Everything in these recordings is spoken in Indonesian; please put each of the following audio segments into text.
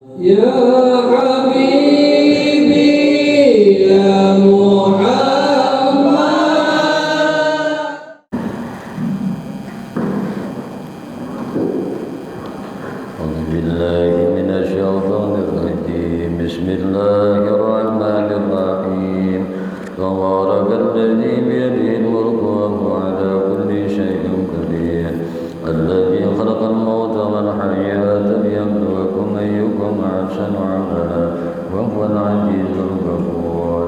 يا حبيبي يا محمد. أعوذ بالله من الشيطان الرجيم. بسم الله الرحمن الرحيم. تبارك الذي بيده الملك وهو على كل شيء قدير. الذي خلق الموت والحياة ليبلوكم أيكم أحسن عملا وهو العزيز الغفور.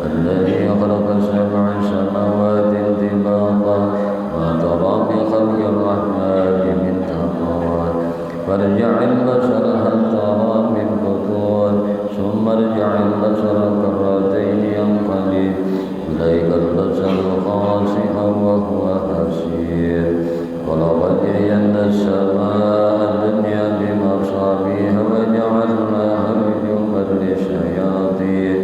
الذي خلق سبع سماوات طباقا ما ترى في خلق الرحمن من تفاوت فارجع البصر هل ترى من فطور ثم ارجع البصر كرتين ينقلب إليك البصر خاسئا وهو حسير. ولقد زينا السماء الدنيا بمصابيح وجعلناها رجوما للشياطين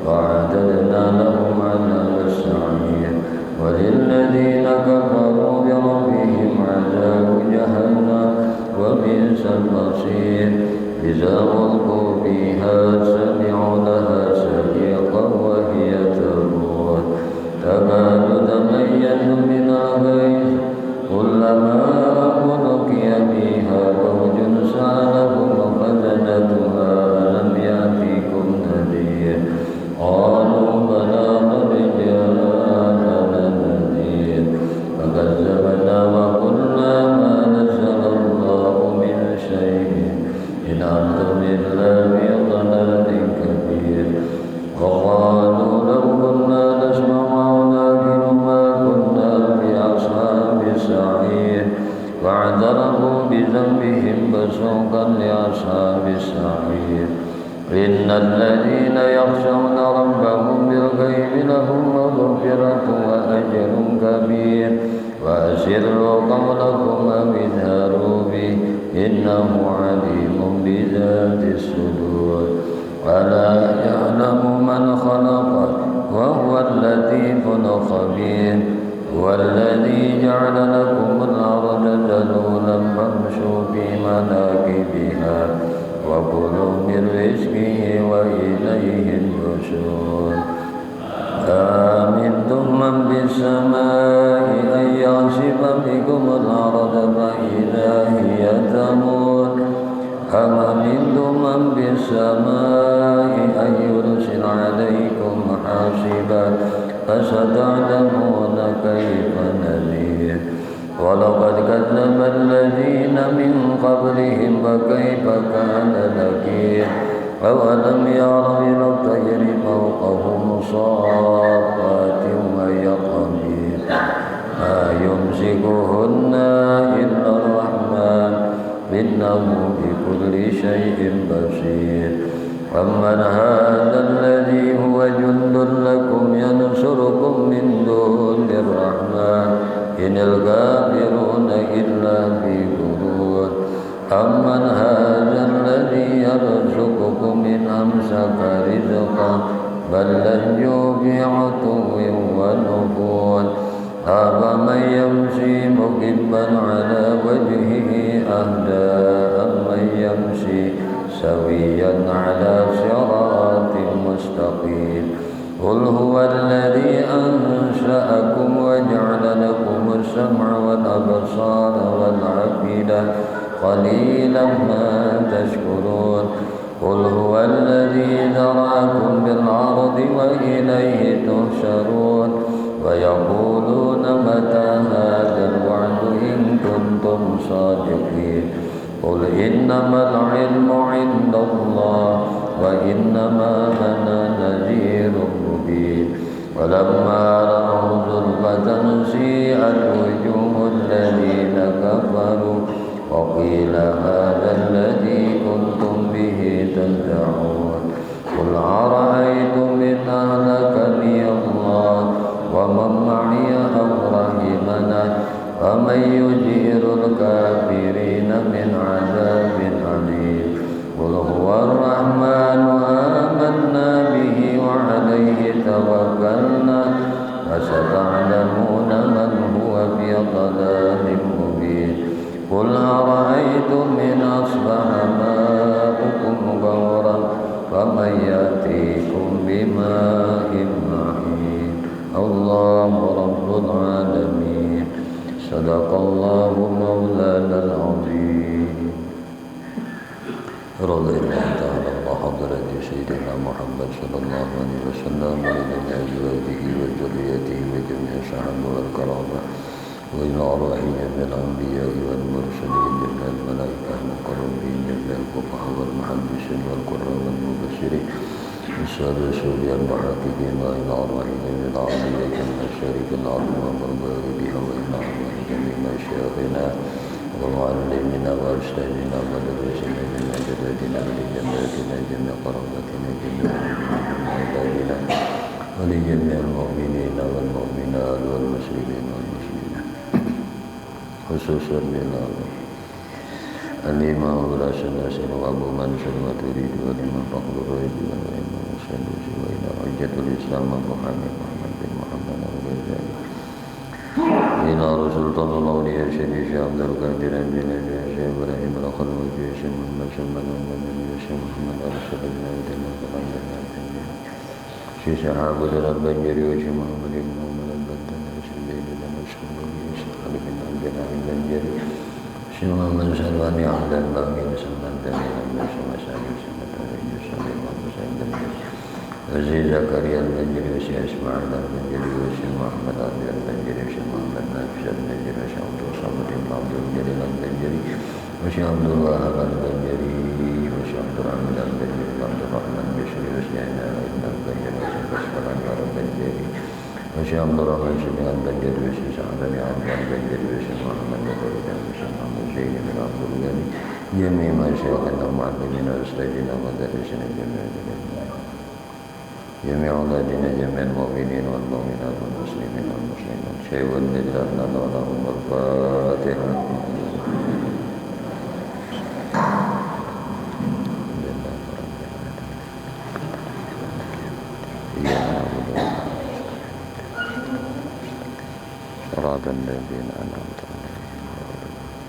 وأعتدنا لهم عذاب السعير. وللذين كفروا بربهم عذاب جهنم وبئس المصير. إذا ألقوا فيها سمعوا لها شهيقا وهي تفور تكاد تميز من الغيظ كلما ألقي فيها فوج سألهم خزنتها ألم يأتكم نذير قالوا بلى قد جاءنا نذير فكذبنا وقلنا ما نزل الله من شيء إن أنتم إلا في ضلال كبير. وقالوا لو كنا نسمع ولكن ما كنا في أصحاب السعير فاعترفوا بذنبهم فسوقا لأصحاب السعير. إن الذين يخشون ربهم بالغيب لهم مغفرة وأجر كبير. وأسروا قولكم أو اجهروا به إنه عليم بذات الصدور. ألا يعلم من خلق وهو اللطيف الخبير. هو الذي جعل لكم الأرض ذلولا فامشوا في مناكبها وكلوا من رزقه وإليه النشور. آمنتم من بالسماء أن يعصف بكم الأرض فإذا هي تمور أم أمنتم من بالسماء أن يرسل عليكم حاصبا فستعلمون كيف نذير. ولقد كذب الذين من قبلهم فكيف كان نكير. أولم يروا إلى الطير فوقهم صافات ويقبضن ما يمسكهن إلا الرحمن إنه بكل شيء بصير. أمن هذا الذي هو جند لكم ينصركم من دون الرحمن إن الكافرون إلا في غرور. أمن هذا الذي يرزقكم إن أمسك رزقا بل لجوا في عتو ونفور. أفمن يمشي مكبا على وجهه أهدى أمن يمشي سويا على صراط مستقيم. قل هو الذي أنشأكم وجعل لكم السمع والأبصار والأفئدة قليلا ما تشكرون. قل هو الذي ذرأكم بالأرض وإليه تحشرون. ويقولون متى هذا الوعد إن كنتم صادقين. قل إنما العلم عند الله وإنما أنا نذير مبين. ولما رأوا زلفة سيئت وجوه الذين كفروا وقيل هذا الذي كنتم به تدعون. قل أرأيتم إن أهلكني الله ومن معي أو رحمنا فمن يجير الكافرين من عذاب أليم. قل هو الرحمن آمنا به وعليه توكلنا فستعلمون من هو في ضلال مبين. قل أرأيتم إن أصبح ماؤكم عليكم بماء معين الله رب العالمين صدق الله مولانا العظيم رضي الله تعالى عن حضرة سيدنا محمد صلى الله عليه وسلم وجميع أزواجه وذريته وجميع الصحابة والكرامة وإلى أرواح جميع الأنبياء والمرسلين جميع الملائكة المقربين جميع الفقهاء والمحدثين والقراء والمبشرين السادسين المحققين وإلى أرواح جميع الأولياء جميع الشريك العظيم والبارك بها وإلى أرواح جميع مشايخنا ومعلمنا وأستاذنا ومدرسنا جميع جداتنا ولجماعتنا جميع قرابتنا جميع عبادنا ولجميع المؤمنين والمؤمنات والمسلمين والمسلمات خصوصا بلال الإمام أبو الحسن وأبو منصور وتريد والإمام فخر الرازي والإمام السدوسي وإلى حجة الإسلام أبو حنيفة محمد بن محمد الغزالي إلى رسول الله الأولياء الشريف عبد القادر بن الشيخ إبراهيم الخلوجي الشيخ محمد سلمان بن الشيخ محمد أرسل بن عبد الله الشيخ صحابة البنجري والشيخ محمد بن محمد البدن الشيخ زيد بن الشمالي الشيخ علي بن عبد الله البنجري الشيخ محمد سلمان عبد الله بن سلمان بن الشيخ مسعود وزيد زكريا البنجري والشيخ إسماعيل البنجري والشيخ محمد علي البنجري والشيخ محمد نافع البنجري والشيخ عبد الصمد بن عبد الجليل البنجري والشيخ عبد الوهاب البنجري والشيخ عبد الرحمن البنجري وعبد الرحمن بشري والشيخ عنان البنجري والشيخ أسفل أنوار البنجري والشيخ عبد الرحمن سميع البنجري والشيخ سعد بن عبد البنجري والشيخ محمد بن والشيخ محمد زين بن عبد الغني جميع مشايخنا ومعلمين وأستاذنا ومدرسنا جميعا جميع أولادنا جميع المؤمنين والمؤمنات والمسلمين والمسلمات شيء لله لنا ولهم الفاتحة صراط الذين أنعمت عليهم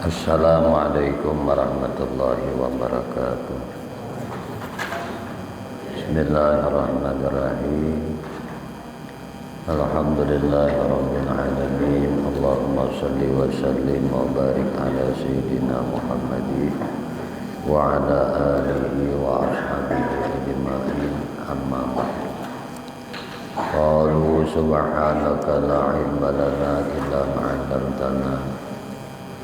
Assalamualaikum warahmatullahi wabarakatuh. Bismillahirrahmanirrahim. Alhamdulillahi rabbil alamin. Allahumma salli wa sallim wa barik ala sayyidina Muhammadin wa ala alihi wa ashabihi ajma'in. Amma ba'd. Qalu subhanaka la ilma lana illa ma 'allamtana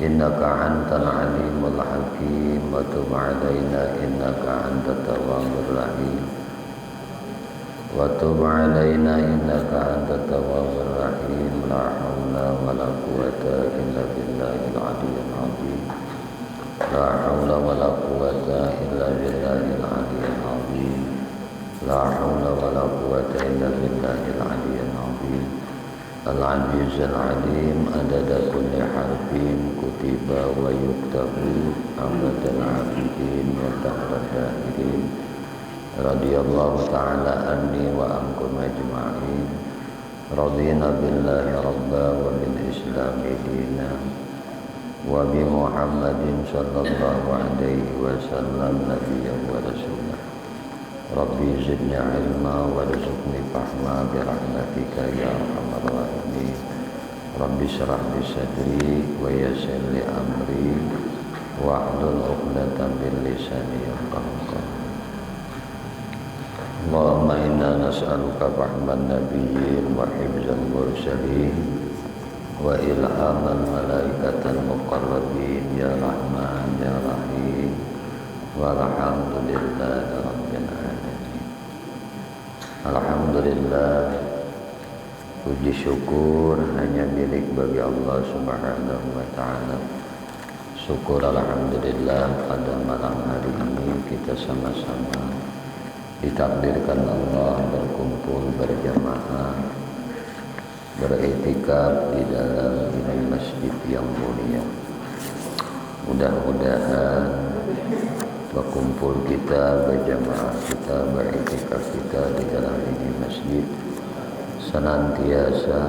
innaka antal alimul hakim wa tub alaina innaka antat tawwabur rahim wa tub alaina innaka antat tawwabur rahim la haula wala quwwata illa billahil aliyyil azim la haula wala quwwata illa billahil aliyyil azim la haula wala quwwata illa billahil aliyyil azim Al-Aziz Al-Alim adada kulli harfin kutiba wa yuktabu abadal abidin wa dahra dahirin radiyallahu ta'ala anni wa ankum ajma'in radina billahi rabba wa bil islami dina wa bi Muhammadin sallallahu alaihi wasallam nabiyyan wa rasulah Rabbi zidni ilma warzuqni fahma birahmatika ya arhamar rahimin. Rabbi shrah li sadri wa yassir li amri wahlul 'uqdatam min lisani yafqahu qawli. Allahumma inna nas'aluka fahman nabiyyin wa hifzal mursalin wa ilhamal malaikatal muqarrabin ya rahman ya rahim walhamdulillahi rabbil alamin. Alhamdulillah, puji syukur hanya milik bagi Allah Subhanahu wa ta'ala. Syukur alhamdulillah pada malam hari ini kita sama-sama ditakdirkan Allah berkumpul berjamaah beriktikaf di dalam ini masjid yang mulia. Mudah-mudahan berkumpul kita, berjamaah kita, beriktikaf kita di dalam ini masjid senantiasa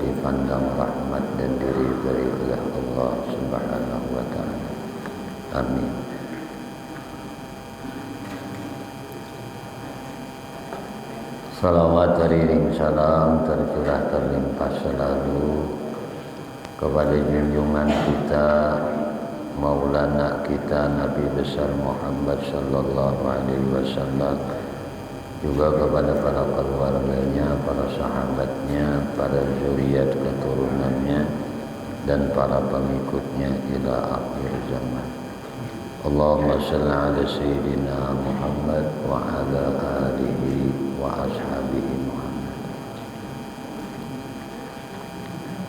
dipandang rahmat dan diridhai oleh Allah Subhanahu wa taala. Amin. Salawat teriring salam tercurah terlimpah selalu kepada junjungan kita, Maulana kita Nabi besar Muhammad sallallahu alaihi wasallam, juga kepada para keluarganya, para sahabatnya, para zuriat keturunannya dan para pengikutnya ila akhir zaman. Allahumma shalli ala sayyidina Muhammad wa ala alihi wa ashabihi Muhammad.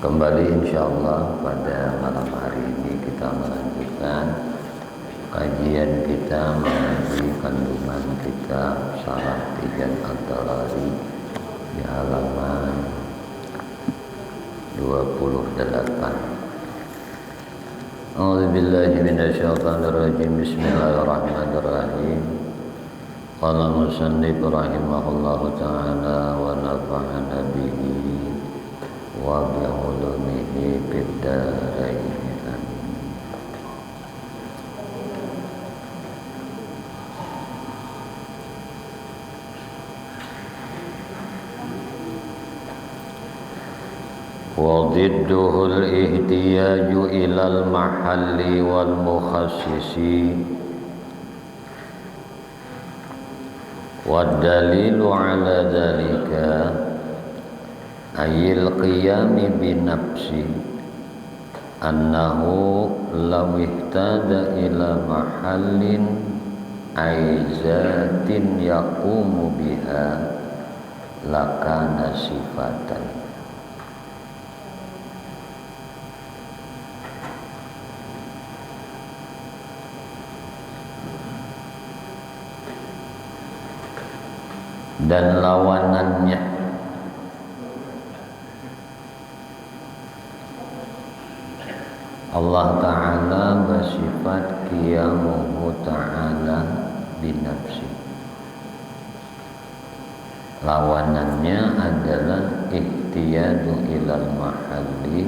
Kembali insyaallah pada malam hari ini kita melanjutkan kajian kita mengenai kandungan kitab Syarah Tijan At-Tarari di halaman 28. A'udzubillahi minasyaitonirrajim. Bismillahirrahmanirrahim. Qala musannif rahimahullahu ta'ala wa nafa'ana bihi wa bi ulumihi fid dharain. وضده الاحتياج إلى المحل والمخصص والدليل على ذلك أي القيام بنفسه أنه لو احتاج إلى محل أي ذات يقوم بها لكان صفة. Dan lawanannya Allah Ta'ala bersifat qiyamuhu ta'ala binafsi. Lawanannya adalah ihtiyadu ilal mahalli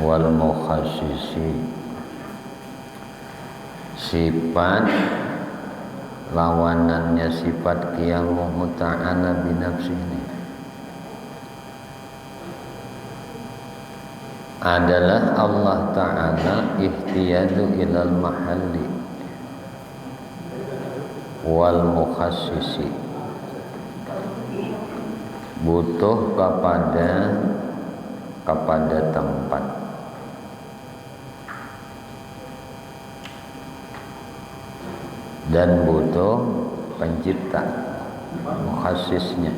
wal mukhassisi. Sifat lawanannya sifat qiyamuhu ta'ala binafsihi adalah Allah Ta'ala ihtiyadu ilal mahalli wal mukhassisi, butuh kepada tempat dan butuh pencipta, mukhassisnya.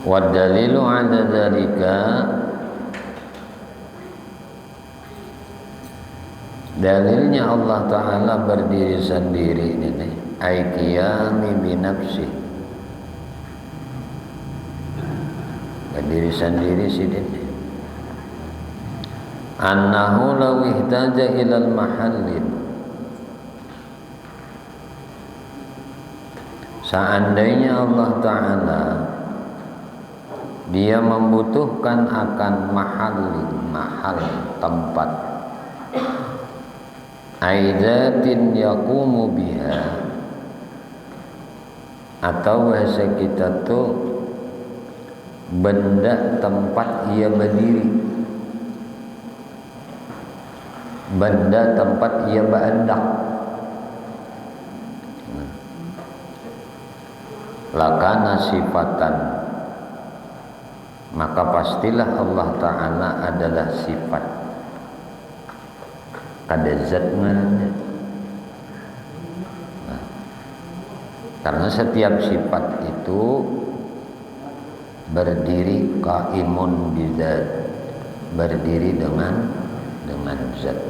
Wa dalilu ala dzalika, dalilnya Allah Ta'ala berdiri sendiri ini, ay qiyami binafsi, berdiri sendiri sini. Annahu law ihtaja ilal mahallin, seandainya Allah Ta'ala dia membutuhkan akan mahal tempat, aidatin yaqumu biha, atau bahasa kita tuh benda tempat ia berdiri, benda tempat ia berendak, lakana sifatan, maka pastilah Allah Ta'ala adalah sifat. Kada zat mana. Karena setiap sifat itu berdiri qaimun bizat, berdiri dengan zat.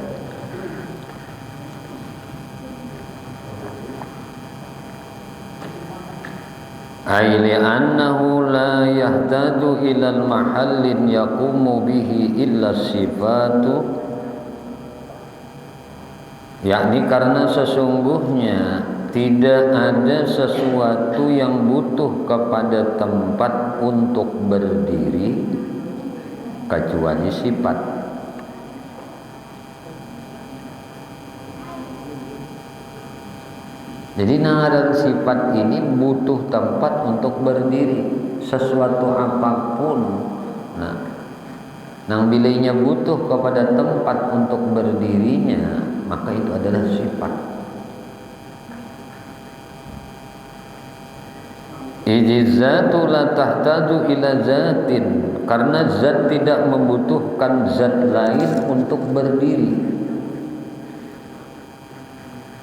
ay li'annahu la yahtaju ila mahallin yaqumu bihi illa sifatu, yakni karena sesungguhnya tidak ada sesuatu yang butuh kepada tempat untuk berdiri kecuali sifat. Jadi nangaran sifat ini butuh tempat untuk berdiri, sesuatu apapun. Nah, nang bilainya butuh kepada tempat untuk berdirinya, maka itu adalah sifat. Ijizatu la tahtaju ila zatin, karena zat tidak membutuhkan zat lain untuk berdiri.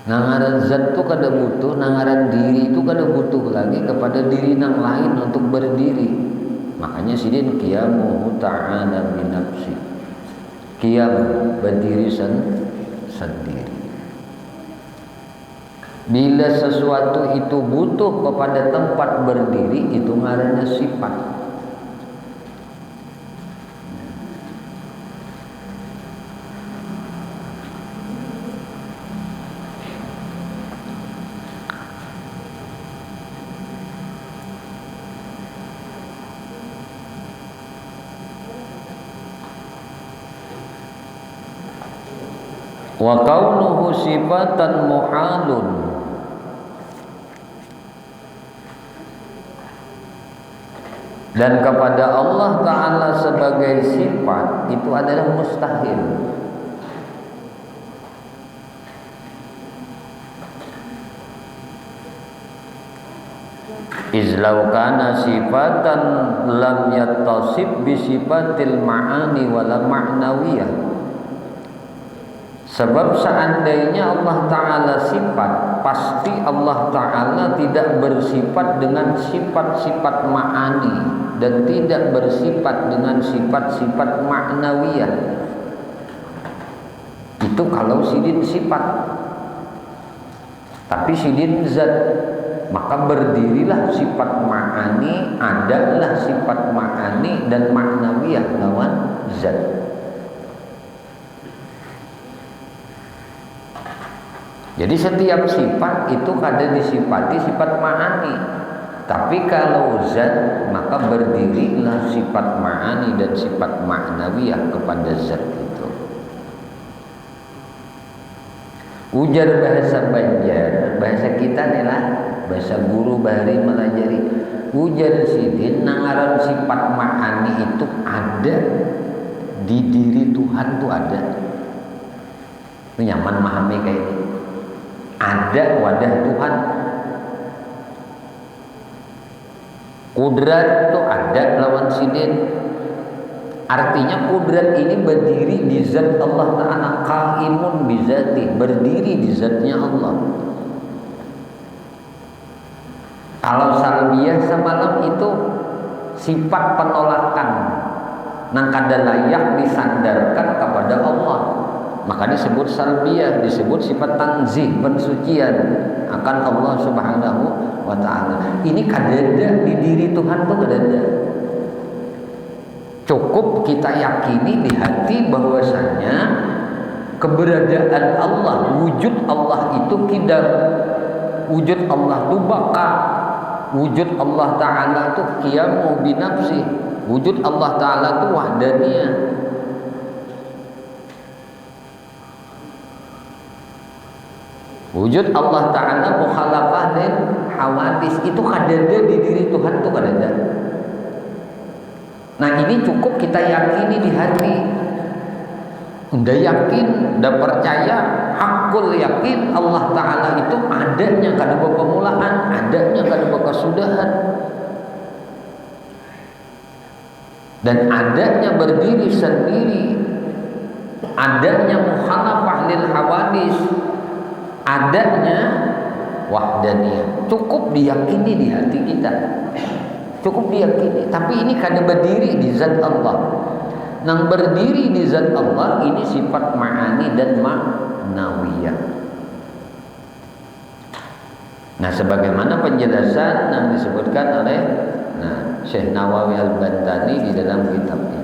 Nangaran zat itu kada butuh, nangaran diri itu kada butuh lagi kepada diri nang lain untuk berdiri. Makanya sidin qiyamuhu ta'ala bi nafsi, qiyam berdiri sendiri. Bila sesuatu itu butuh kepada tempat berdiri, itu ngarannya sifat. Wa kaunuhu sifatan muhalun, dan kepada Allah Ta'ala sebagai sifat itu adalah mustahil. Izlau kana sifatan lam yattasib bi sifatil ma'ani wala ma'nawiyah. Sebab seandainya Allah Ta'ala sifat, pasti Allah Ta'ala tidak bersifat dengan sifat-sifat ma'ani dan tidak bersifat dengan sifat-sifat ma'nawiyah. Itu kalau sidin sifat. Tapi sidin zat, maka berdirilah sifat ma'ani, adalah sifat ma'ani dan ma'nawiyah lawan zat. Jadi setiap sifat itu kada disifati sifat ma'ani. Tapi kalau zat, maka berdirilah sifat ma'ani dan sifat ma'nawiyah kepada zat itu. Ujar bahasa Banjar, bahasa kita nih lah, bahasa guru bahari melajari. Ujar sidin, nangaran sifat ma'ani itu ada di diri Tuhan tuh ada. Itu nyaman memahami kayak ini. Ada wadah Tuhan. Kudrat itu ada lawan sidin. Artinya kudrat ini berdiri di zat Allah Ta'ala, qaimun bi zati, berdiri di zatnya Allah. Kalau salbiyah semalam itu sifat penolakan nang kada layak disandarkan kepada Allah, maka disebut salbiyah, disebut sifat tanzih, pensucian akan Allah Subhanahu wa Ta'ala. Ini kadada di diri Tuhan tuh kadada. Cukup kita yakini di hati bahwasanya keberadaan Allah, wujud Allah itu kidam, wujud Allah itu baka, wujud Allah Ta'ala itu qiyamu binafsi, wujud Allah Ta'ala itu wahdaniyah. Wujud Allah Ta'ala mukhalafah dan hawadis itu kadada di diri Tuhan itu kadada. Nah ini cukup kita yakini di hati. Udah yakin, udah percaya, hakul yakin Allah Ta'ala itu adanya kada pemulaan, adanya kada kesudahan, dan adanya berdiri sendiri, adanya mukhalafah lil hawadis, adanya wahdaniyah. Cukup diyakini di hati kita, cukup diyakini. Tapi ini kada berdiri di zat Allah. Nang berdiri di zat Allah ini sifat ma'ani dan ma'nawiyah. Nah, sebagaimana penjelasan yang disebutkan oleh Syekh Nawawi Al-Bantani di dalam kitab ini.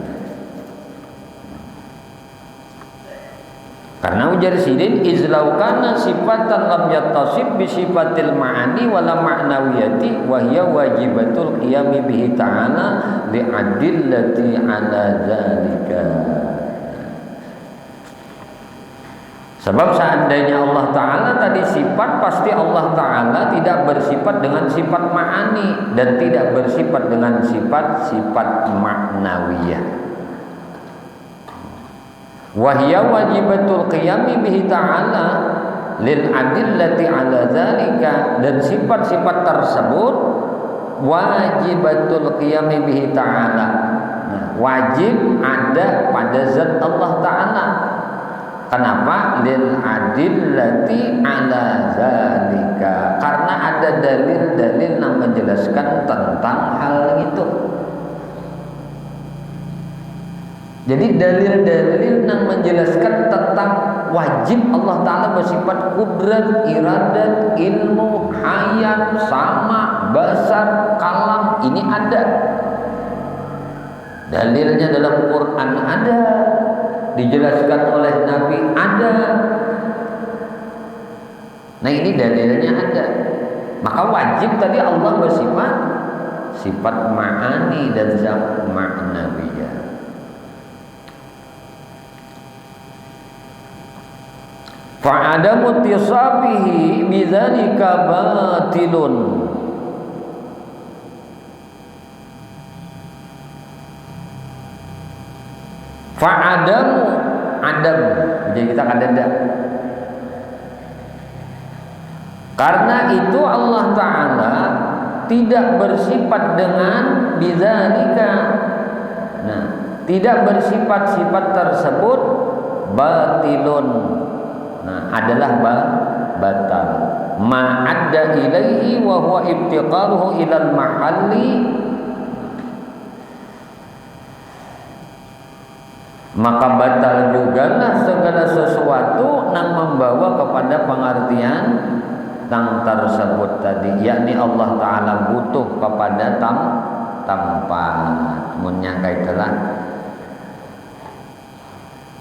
Karena ujar sidin izlaukana sifatan lam yattasib bi sifatil ma'ani wala ma'nawiyati wa hiya wajibatul qiyami bihi ta'ala li adillati ala dzalika. Sebab seandainya Allah Ta'ala tadi sifat, pasti Allah Ta'ala tidak bersifat dengan sifat ma'ani dan tidak bersifat dengan sifat-sifat ma'nawiyah. Wahya wajibatul qiyami bihi ta'ala lil adillati ala dzalika, dan sifat-sifat tersebut wajibatul qiyami bihi ta'ala, wajib ada pada zat Allah Ta'ala. Kenapa? Lil adillati ala zalika, karena ada dalil-dalil yang menjelaskan tentang hal itu. Jadi dalil-dalil yang menjelaskan tentang wajib Allah Ta'ala bersifat kudrat, iradat, ilmu, hayat, sama, basar, kalam, ini ada. Dalilnya dalam Quran ada, dijelaskan oleh Nabi ada. Nah, ini dalilnya ada. Maka wajib tadi Allah bersifat sifat ma'ani dan zat ma'nawiyah. Fa'adamu tisabihi bidzalika batilun. Fa'adamu, adam, jadi kita kadada. Karena itu Allah Ta'ala tidak bersifat dengan bidzalika. Nah, tidak bersifat sifat tersebut batilun. Nah, adalah batal. Ma'adda ilaihi wa huwa ibtiqaluhu ilal mahalli, maka batal jugalah segala sesuatu yang membawa kepada pengertian tang tersebut tadi, yakni Allah Ta'ala butuh kepada tempat munyangkai telah.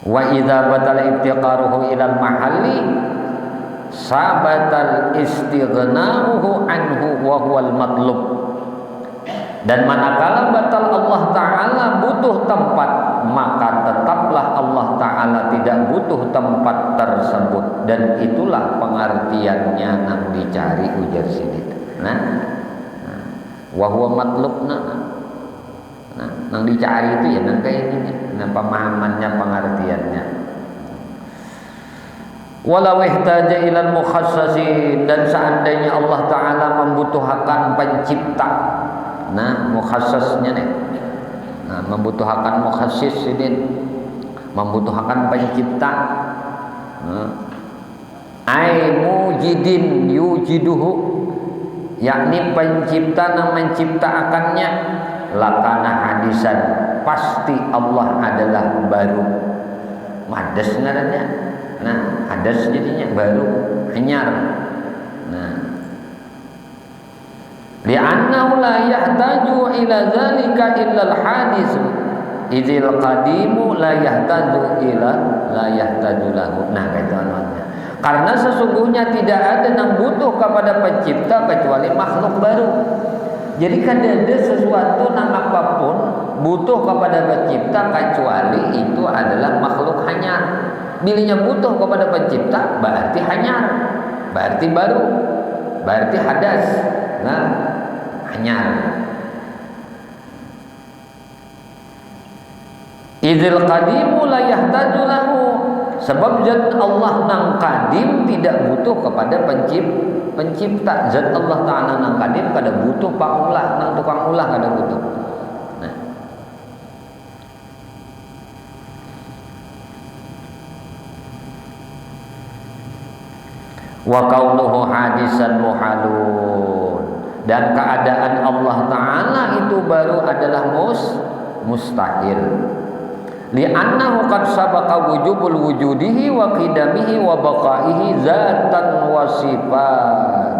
Wa idza batala ibtiqaruhu ilal mahalli sabatal istighna'uhu anhu wa huwal matlub. Dan manakala batal Allah Ta'ala butuh tempat, maka tetaplah Allah Ta'ala tidak butuh tempat tersebut, dan itulah pengertiannya yang dicari, ujar sini. Wa huwa matlub, yang dicari itu ya nang kayak ini, pemahamannya, pengertiannya. Walau ihtaja ilal mukhassasi, dan seandainya Allah Ta'ala membutuhkan pencipta, mukhassasnya nih, membutuhkan mukhassis ini, membutuhkan pencipta, ai mujidin yujiduhu, yakni pencipta yang menciptakannya, lakana hadisan, pasti Allah adalah baru. Madas ngarannya, hadas jadinya baru, anyar. Li'annahu la yahtaju ila dzalika illa al-hadis idzil qadimu la yahtaju ila la yahtaju lahu. Nah, kata namanya. Karena sesungguhnya tidak ada yang butuh kepada pencipta kecuali makhluk baru. Jadi kan ada sesuatu yang apapun butuh kepada pencipta kecuali itu adalah makhluk hanyar. Bilanya butuh kepada pencipta berarti hanyar, berarti baru, berarti hadas. Hanyar. Idzil qadimu la yahtaju lahu, sebab zat Allah nang qadim tidak butuh kepada pencipta. Zat Allah Ta'ala nang qadim kada butuh pangulah, nang tukang ulah kada butuh. Wa kaunuhu hadisan muhalun, dan keadaan Allah Ta'ala itu baru adalah mustahil. Li'annahu qad sabaqa wujubul wujudihi wa qidamihi wa baqaihi zatan wa sifat.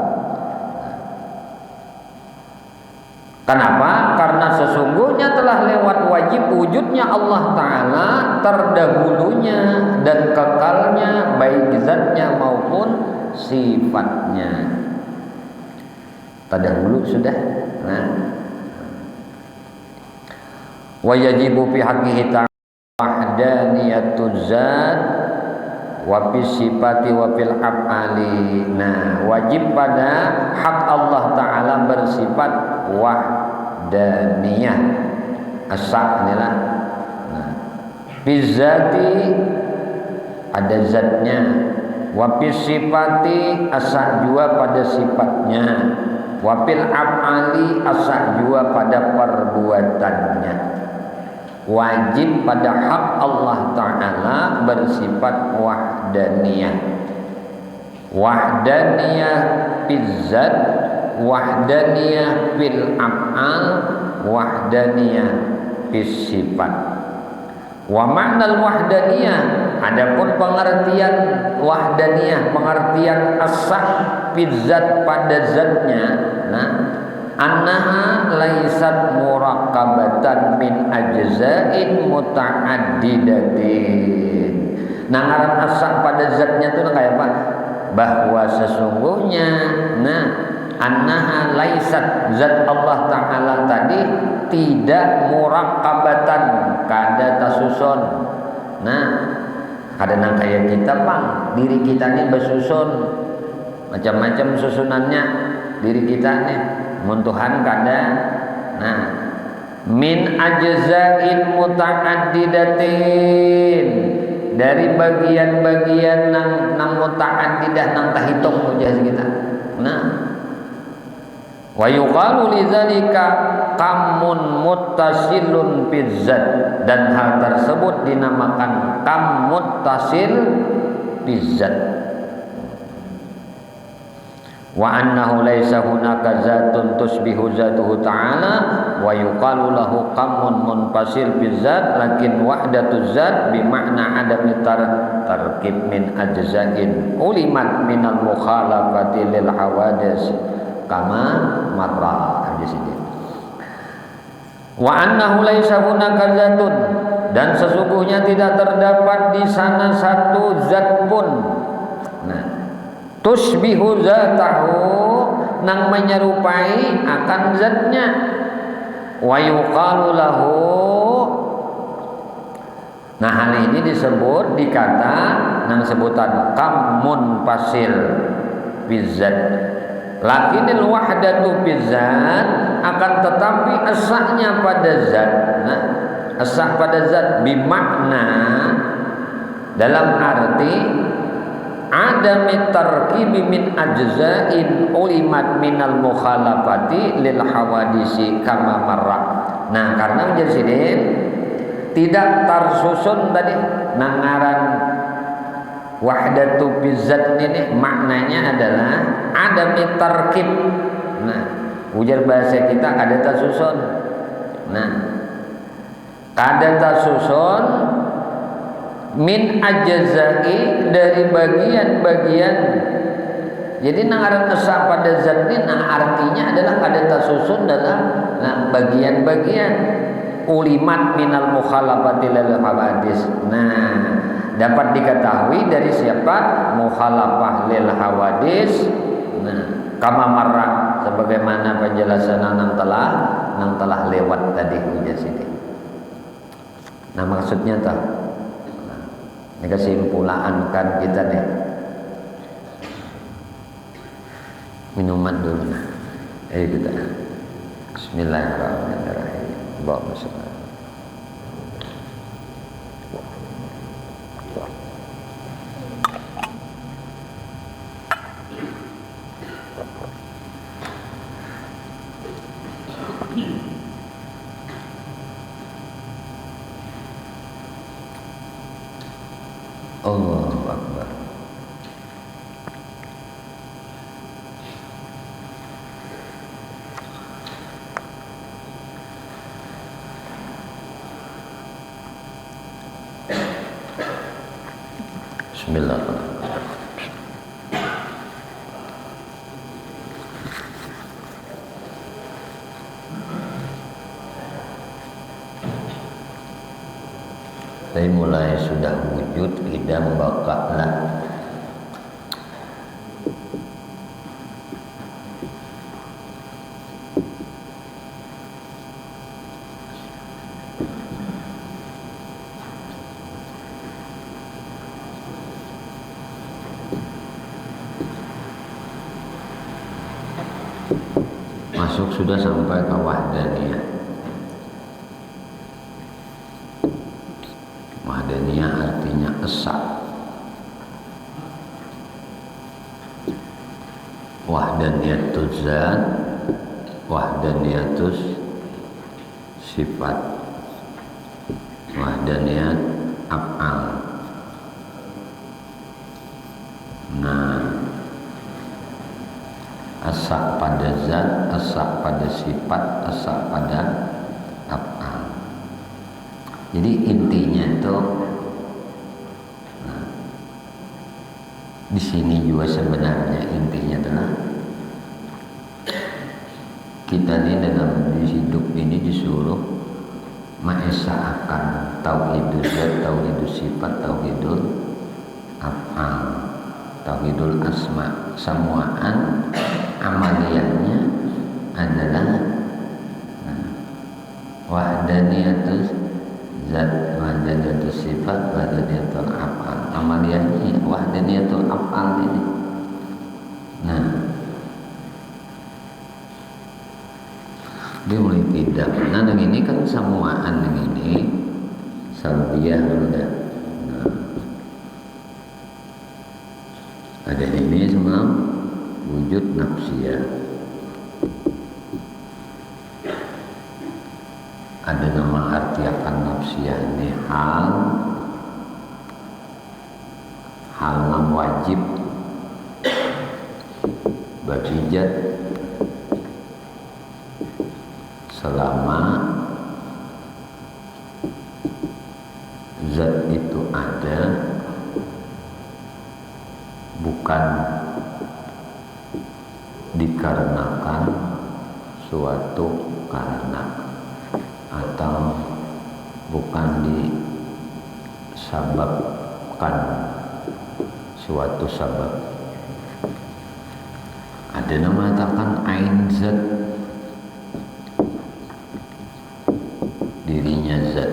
Kenapa? Karena sesungguhnya telah lewat wajib wujudnya Allah Ta'ala terdahulunya dan kekalnya, baik zatnya maupun sifatnya. Terdahulu sudah. Nah, wa yajibu fi haqqihi ta'ala wahdaniyatuz zat wa fi sifati wa fil af'ali. Nah, wajib pada hak Allah Ta'ala bersifat wahdaniyah, asa inilah. Nah, bizati ada zatnya, wa fi sifati asa jua pada sifatnya, wa fil af'ali asa jua pada perbuatannya. Wajib pada hak Allah Ta'ala bersifat wahdaniyah. Wahdaniyah bizzat, wahdaniyah bil af'al, wahdaniyah bis sifat. Wa ma'nal wahdaniyah, adapun pengertian wahdaniyah, pengertian as-sah bizzat pada zatnya, nah, annaha laisat murakkabatan min ajza'in muta'addidatin. Nah, ngaran as-sah pada zatnya itu kayak apa? Bahwa sesungguhnya, nah, annaha laisat, zat Allah Ta'ala tadi tidak murakkabatan, kada tasusun. Nah, kadang kayak kita Bang, diri kita ini bersusun macam-macam susunannya diri kita nih, muntuhan kada. Nah, min ajza'in muta'addidatin, dari bagian-bagian nang muta'addidah nang tahitung ujah kita. Nah, wa yuqalu lidzalika kamun muttasilun bizzat, dan hal tersebut dinamakan kam muttasil bizzat. Wa annahu laisa hunaka zatun tusbihu zatuhu ta'ala wa yuqalu lahu qamun munfasil bizzat, lakin wahdatuz zat bima'na adami tarkib min ajza'in ulimat minal mukhalafati lil hawadis kama marra di sini. Wa annahu laisa hunaka zatun, dan sesungguhnya tidak terdapat di sana satu zat pun, nah, tusbihu zatahu, nang menyerupai akan zatnya, wa yuqalu lahu. Nah, hal ini disebut dikata nang sebutan kamun pasil bizzat, lakinil wahdatu bizzat, akan tetapi asahnya pada zat. Nah, asah pada zat bimakna, dalam arti adami tarkibi min ajza'in ulimat minal mukhalafati lil hawadisi kama marra. Nah, karena menjadi sini tidak tersusun tadi nangaran wahdatu bizzat ini maknanya adalah adami tarkib. Nah, ujar bahasa kita ada tersusun. Nah, ada tersusun min ajza'i, dari bagian-bagian. Jadi nangaran esa pada zat ini, nah, artinya adalah ada tersusun dalam bagian-bagian. Ulimat minal mukhalafati lil hawadis. Nah, dapat diketahui dari siapa? Mukhalafah lil hawadis. Nah, kama marra, sebagaimana penjelasan nang telah lewat tadi ujar sini. Nah, maksudnya tuh, ini kesimpulan kan kita nih. Minuman dulu nah. Kita. Bismillahirrahmanirrahim. Allahumma shalli. Allahu Akbar. Bismillahirrahmanirrahim. Tapi mulai sudah wujud idam bakalah. Masuk sudah sampai ke wahdaniyah. Wahdaniyah artinya esa. Wahdaniyatul zat, wahdaniyatus sifat, wahdaniyat af'al. Nah, asa pada zat, asa pada sifat, asa pada af'al. Jadi intinya itu di sini juga sebenarnya intinya adalah kita ini dalam hidup ini disuruh mengesahkan tauhidul zat, tauhidul sifat, tauhidul af'al, tauhidul asma. Semuaan amaliyahnya adalah wahdaniyatus zat, wahdaniyatus sifat, wahdaniyatul af'al. Amaliyahnya wahdaniyatul af'al ini. Nah, dia mulai tidak. Nah, yang ini kan semuaan yang ini salbiyah udah. Nah, ada ini semua wujud nafsiyah. Ada nama arti akan nafsiyah ini hal yang wajib bagi zat selama zat itu ada, bukan dikarenakan suatu karena, atau bukan disababkan suatu sabab. Ada yang mengatakan ain zat, dirinya zat.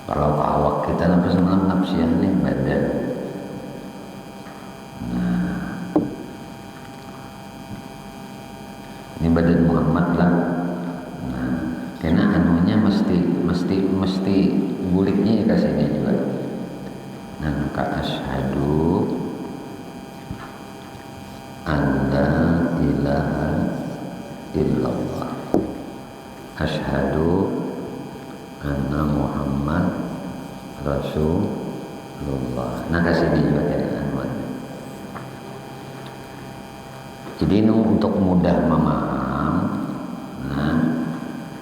Kalau ke awak kita nafsu semalam nafsiyah nih badan. Nah, ini badan Muhammad lah. Nah, karena anunya mesti buliknya ya kasihnya juga. Nah, maka asyhadu alla ilaha illallah, asyhadu anna Muhammad Rasulullah. Nah, kasih dia juga dari anuan. Jadi ini untuk mudah memaham. Nah,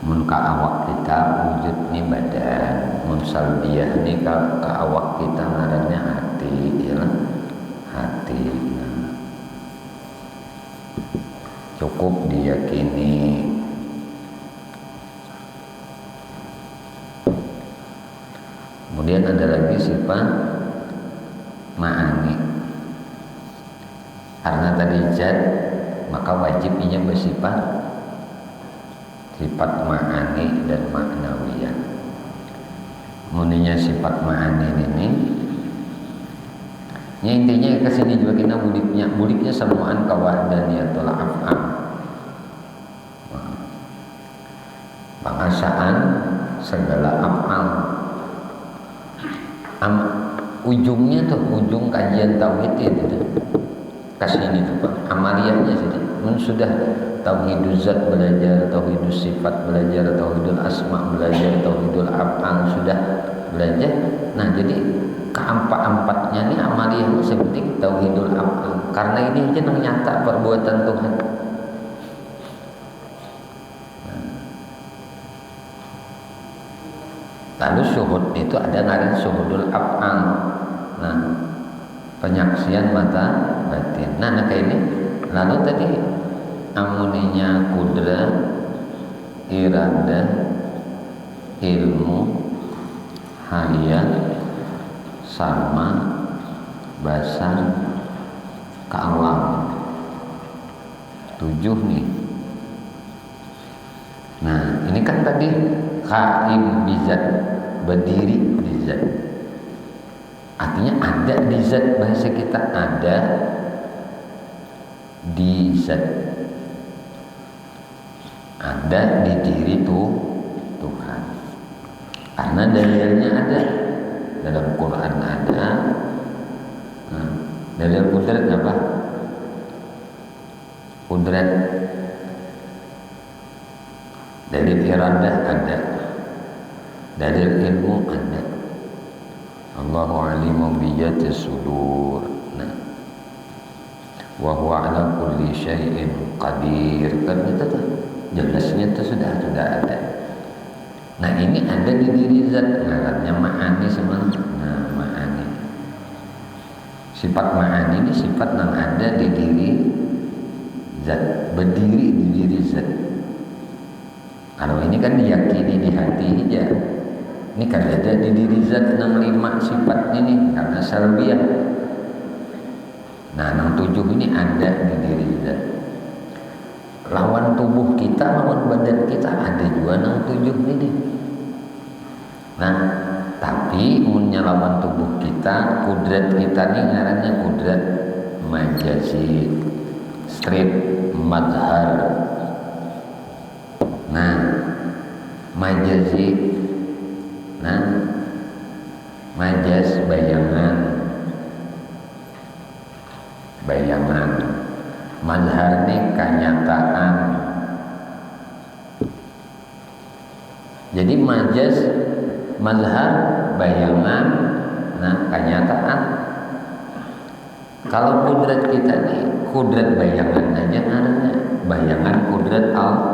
muka awak kita wujud ini badan, munsalbiyah ini ke awak kita ngarannya hati, ya hati. Nah, cukup diyakini. Kemudian ada lagi sifat ma'ani. Karena tadi zat, maka wajib ia bersifat sifat ma'ani dan ma'nawiyah. Muninya sifat ma'ani ini, ya intinya kesini juga kita buliknya semuaan kawahdaniyatul af'al. Pengasaan segala af'al. Ujungnya tuh, ujung kajian tauhid itu kasini tuh Pak, amaliyahnya sih. Sudah tauhidul zat belajar, tauhidul sifat belajar, tauhidul asma belajar, tauhidul af'al sudah belajar. Nah, jadi keempat-empatnya nih amaliyahnya seperti tauhidul af'al. Karena ini aja yang nyata perbuatan Tuhan. Lalu syuhud itu ada ngaran syuhudul af'al. Nah, penyaksian mata batin. Nah, kayak ini. Lalu tadi amuninya kudrat, iradah, ilmu, hayat, sama, basar, kalam. 7 nih. Nah, ini kan tadi qaim bizat, berdiri di zat. Artinya ada di zat, bahasa kita ada di zat. Ada di diri Tuhan. Karena dalilnya ada. Dalam Quran ada. Nah, dalil kudrat apa? Kudrat. Dalil iradah ada. Dalil ilmu ada. Allahu alimu bijatis sudur. Nah, wa huwa ala kulli syai'in qadir. Kan itu tuh jelasnya itu sudah ada. Nah, ini ada di diri zat. Ngarannya ma'ani sebenarnya. Nah, ma'ani. Sifat ma'ani ini sifat yang ada di diri zat, berdiri di diri zat. Kalau ini kan diyakini di hati aja. Ini kan ada di diri zat yang 5 sifat ini karena salbiyah. Nah, yang 7 ini ada di diri zat. Lawan tubuh kita, lawan badan kita ada juga yang 7 ini. Nah, tapi punya lawan tubuh kita, kudrat kita ini ngarannya kudrat majazi, strip, madhar. Nah, majazi, nah, majas bayangan, madhar ini kenyataan. Jadi majas, madhar, bayangan, nah kenyataan. Kalau kudrat kita nih, kudrat bayangan aja ngarannya, bayangan kudrat Allah.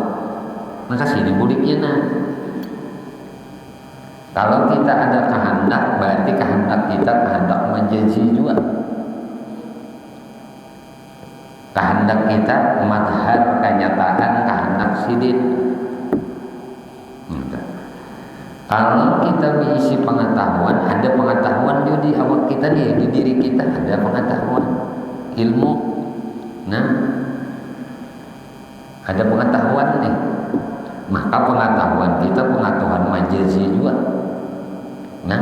Makasih dibuliknya nah. Kalau kita ada kehendak, berarti kehendak kita kehendak majazi juga. Kehendak kita madhar, kenyataan, kehendak sidin. Kalau kita diisi pengetahuan, ada pengetahuan juga di awak kita nih, di diri kita ada pengetahuan, ilmu. Nah, ada pengetahuan nih. Maka pengetahuan kita pengetahuan majazi juga. Nah,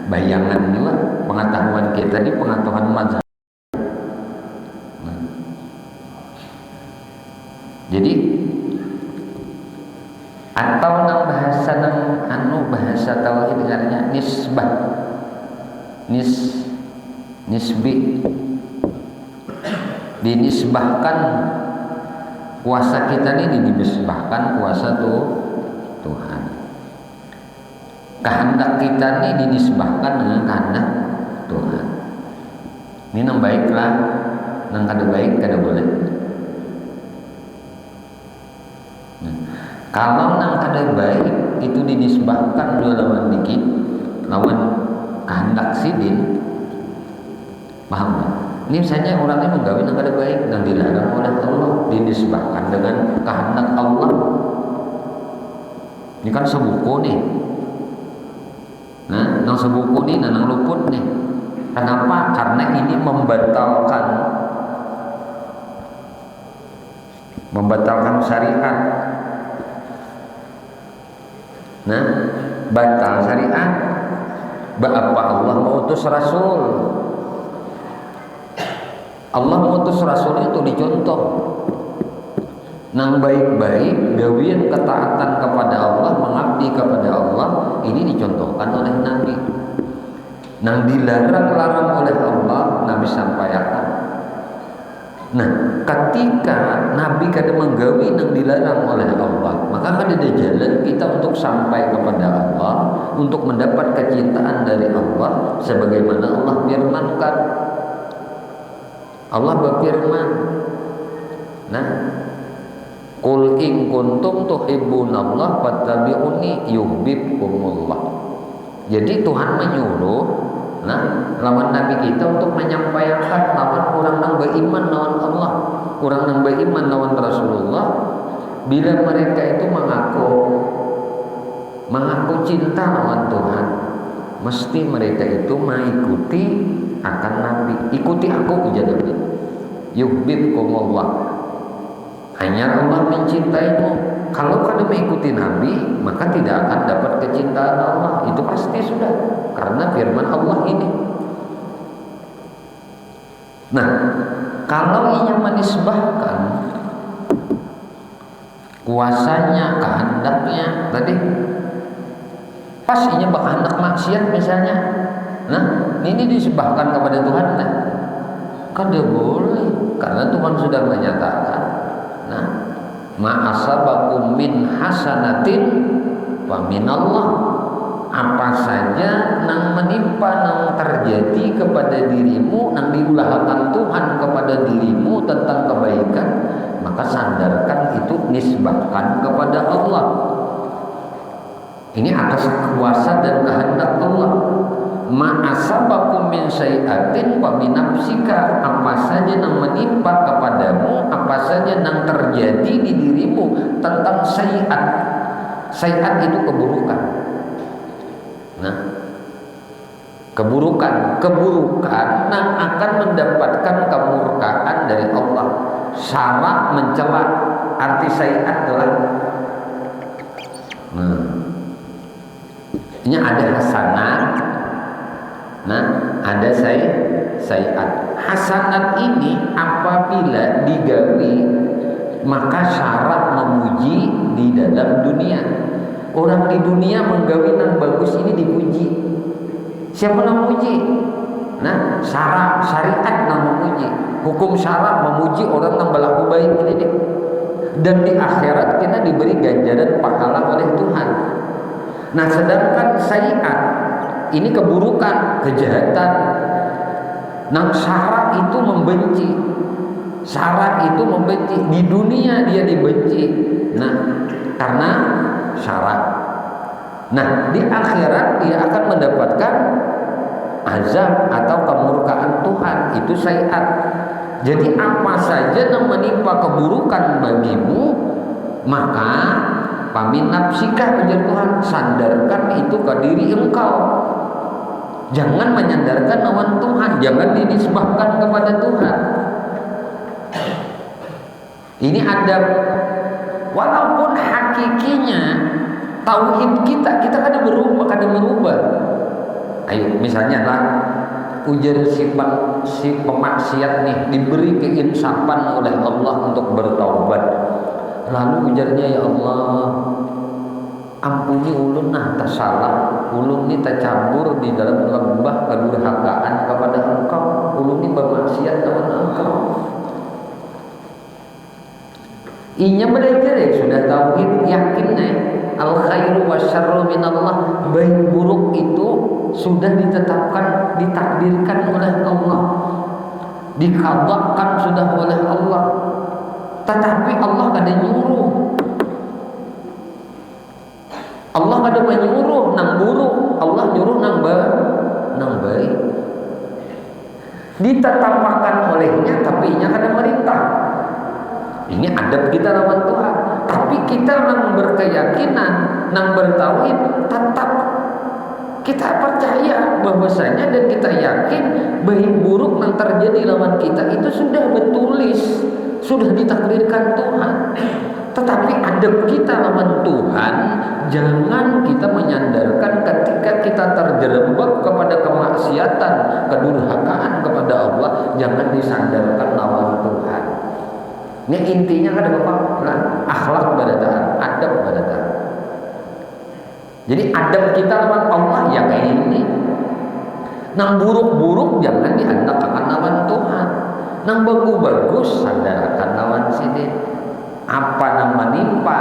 bayangan juga pengetahuan kita ini pengetahuan mazhab. Nah, jadi atau nang bahasa bahasa tauhid dengannya nisbah, nisbi, dinisbahkan kuasa kita ini dinisbahkan kuasa Tuhan. Kehendak kita ini dinisbahkan dengan kehendak Tuhan. Ini nang baiklah, nang kada baik kada boleh. Kalau nang kada baik itu dinisbahkan dua lawan dikit, lawan kehendak sidin, paham tak? Ini misalnya orangnya menggawi nang kada baik, nang dilarang oleh Allah, dinisbahkan dengan kehendak Allah. Ini kan sebuku nih. Nah, nang sebuku nih, nang luput nih. Kenapa? Karena ini membatalkan syariat. Nah, batal syariat. Apa Allah mengutus Rasul? Allah mengutus Rasul itu dicontoh. Nang baik-baik, gawian ketaatan kepada Allah, mengabdi kepada Allah, ini dicontohkan oleh Nabi. Nang dilarang-larang oleh Allah, Nabi sampaikan. Nah, ketika Nabi kada menggawi nang dilarang oleh Allah, maka kada ada jalan kita untuk sampai kepada Allah, untuk mendapat kecintaan dari Allah, sebagaimana Allah firmankan. Allah berfirman, nah, qul in kuntum tuhibbunallah fattabi'uni yuhibbukumullah. Jadi Tuhan menyuruh, nah, lawan Nabi kita untuk menyampaikan lawan orang yang beriman lawan Allah, orang yang beriman lawan Rasulullah. Bila mereka itu mengaku cinta lawan Tuhan, mesti mereka itu mengikuti akan Nabi. Ikuti aku, ujar Nabi. Yuhibbukumullah, hanya Allah mencintaimu. Kalau kalian mengikuti Nabi, maka tidak akan dapat kecintaan Allah. Itu pasti sudah, karena firman Allah ini. Nah, kalau ia menisbahkan kuasanya, kehendaknya tadi, pas inya berkehendak maksiat misalnya, nah ini disebahkan kepada Tuhan, nah kada boleh, karena Tuhan sudah menyatakan, nah ma'asabakum min hasanatin wa minallah, apa saja nang menimpa, nang terjadi kepada dirimu, nang diulahkan Tuhan kepada dirimu tentang kebaikan, maka sandarkan itu, nisbahkan kepada Allah. Ini atas kuasa dan kehendak Allah. Ma'asabakum min syai'atin wa min nafsika, apa saja yang menimpa kepadamu, apa saja yang terjadi di dirimu tentang syai'at. Syai'at itu keburukan. Nah, keburukan yang akan mendapatkan kemurkaan dari Allah. Syarat mencela, arti syai'at adalah, nah, ini ada hasanat, nah ada syai'at. Hasanat ini apabila digawi, maka syarat memuji di dalam dunia. Orang di dunia menggawi yang bagus ini dipuji. Siapa yang memuji? Nah, syariat yang memuji. Hukum syara memuji orang yang berlaku baik ini dia. Dan di akhirat kita diberi ganjaran pahala oleh Tuhan. Nah, sedangkan syai'at ini keburukan, kejahatan. Nah, syara itu membenci. Syara itu membenci. Di dunia dia dibenci. Nah, karena syarat. Nah, di akhirat dia akan mendapatkan azab atau kemurkaan Tuhan. Itu syai'at. Jadi apa saja yang menimpa keburukan bagimu, maka pamin nafsika, ujar Tuhan, sandarkan itu ke diri engkau. Jangan menyandarkan lawan Tuhan, jangan dinisbahkan kepada Tuhan. Ini adab. Walaupun hakikinya tauhid kita kada berubah. Ayo misalnya lah, ujar si pemaksiat nih diberi keinsafan oleh Allah untuk bertaubat. Lalu ujarnya, ya Allah, ampuni ulun nah tersalah, ulun ni tercampur di dalam lembah kedurhakaan kepada Engkau, ulun ni bermaksiat lawan Engkau. Inya belajar ya, sudah tauhid, yakin al khairu wasyarru minallah, baik buruk itu sudah ditetapkan, ditakdirkan oleh Allah, dikadakkan sudah oleh Allah. Tetapi Allah kada nyuruh, Allah kada menyuruh nang buruk, Allah nyuruh nang baik. Ditetapkan olehnya, tapi inya kada merintah. Ini adab kita lawan Tuhan. Tapi kita nang berkeyakinan, nang bertauhid, tetap kita percaya bahwasanya dan kita yakin baik buruk yang terjadi lawan kita itu sudah bertulis, sudah ditakdirkan Tuhan. Tetapi adab kita lawan Tuhan, jangan kita menyandarkan ketika kita terjerembab kepada kemaksiatan, kedurhakaan kepada Allah, jangan disandarkan lawan Tuhan. Ini intinya kan ada Bapak, akhlak badataan, adab badataan. Jadi adab kita lawan Allah ya kayak ini. Nang buruk-buruk jangan diandalkan lawan Tuhan. Nang bagus-bagus sandarkan lawan sini. Apa nang menimpa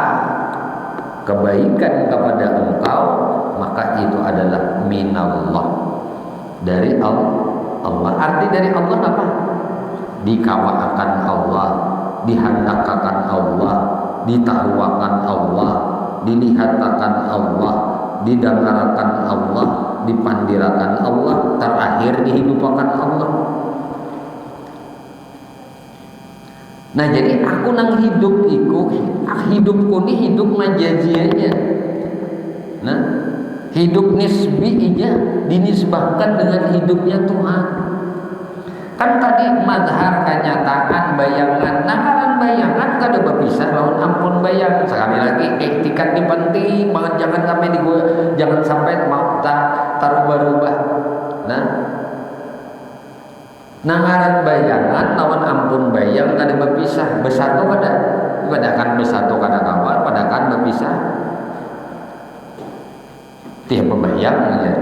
kebaikan kepada engkau, maka itu adalah minallah, dari Allah. Arti dari Allah apa? Dikawakan Allah, dihandakakan Allah, ditahuakan Allah, dilihatakan Allah, didangarakan Allah, dipandirakan Allah, terakhir dihidupakan Allah. Nah, jadi aku nang hidupku ni hidup majazi aja. Nah, Hidup nisbinya dinisbahkan dengan hidupnya Tuhan. Kan tadi mazhar kenyataan bayangan, nakaran bayangan kada berpisah lawan ampun bayang. Sekali lagi etikat ini penting banget, jangan sampai mau tarubah-rubah. Nah, nakaran bayangan lawan ampun bayang kada berpisah, bersatu pada kan bersatu kada kawan, pada kan berpisah. Tiap pembayang ya.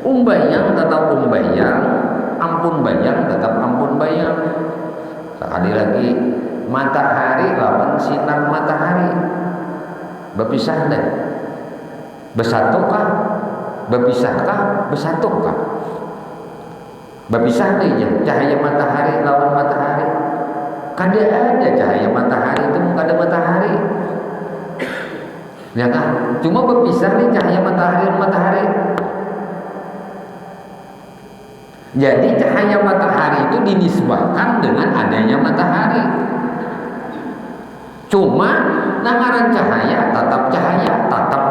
Bayang tetap bayang, ampun bayang tetap ampun bayang. Sekali lagi matahari lawan sinar matahari berpisah deh. Bersatukah? Berpisahkah? Bersatukah? Berpisah deh ya. Cahaya matahari lawan matahari. Kada ada cahaya matahari itu kada matahari. Ya kan? Cuma berpisah nih cahaya matahari dan matahari. Jadi cahaya matahari itu dinisbahkan dengan adanya matahari. Cuma nangaran cahaya, tetap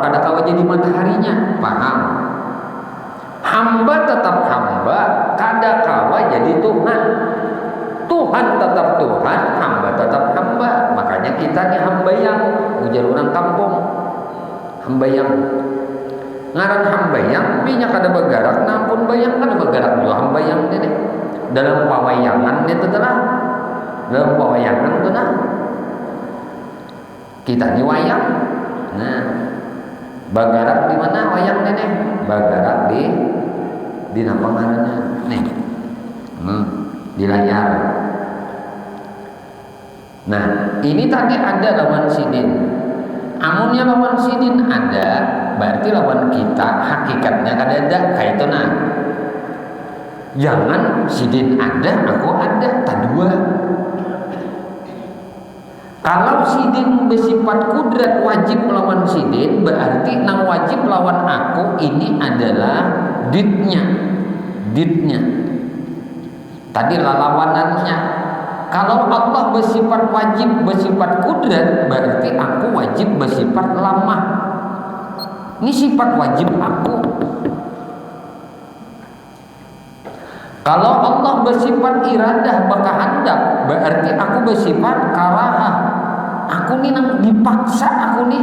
kada kawa jadi mataharinya. Paham? Hamba tetap hamba, kada kawa jadi Tuhan. Tuhan tetap Tuhan, hamba tetap hamba. Makanya kita nih hamba yang ujar orang kampung. Hambayang ngaran hambayang minyak kada bergerak nampun bayang kada bergerak juga hambayang ini dalam pawayangan itu telah dalam pawayangan itu nah kita ini wayang. Nah, bergerak di mana wayang ini? Bergerak di napangannya nih di layar. Nah, ini tadi ada lawan sidin. Amunnya lawan sidin ada, berarti lawan kita hakikatnya kada ada, kayak itu nah. Jangan sidin ada, aku ada, tak dua. Kalau sidin bersifat kudrat wajib melawan sidin, berarti nang wajib lawan aku ini adalah ditnya. Tadi lawanannya. Kalau Allah bersifat wajib, bersifat kudrat, berarti aku wajib bersifat lamah. Ini sifat wajib aku. Kalau Allah bersifat iradah, berkehendak, berarti aku bersifat karahah. Aku nih nang dipaksa, aku nih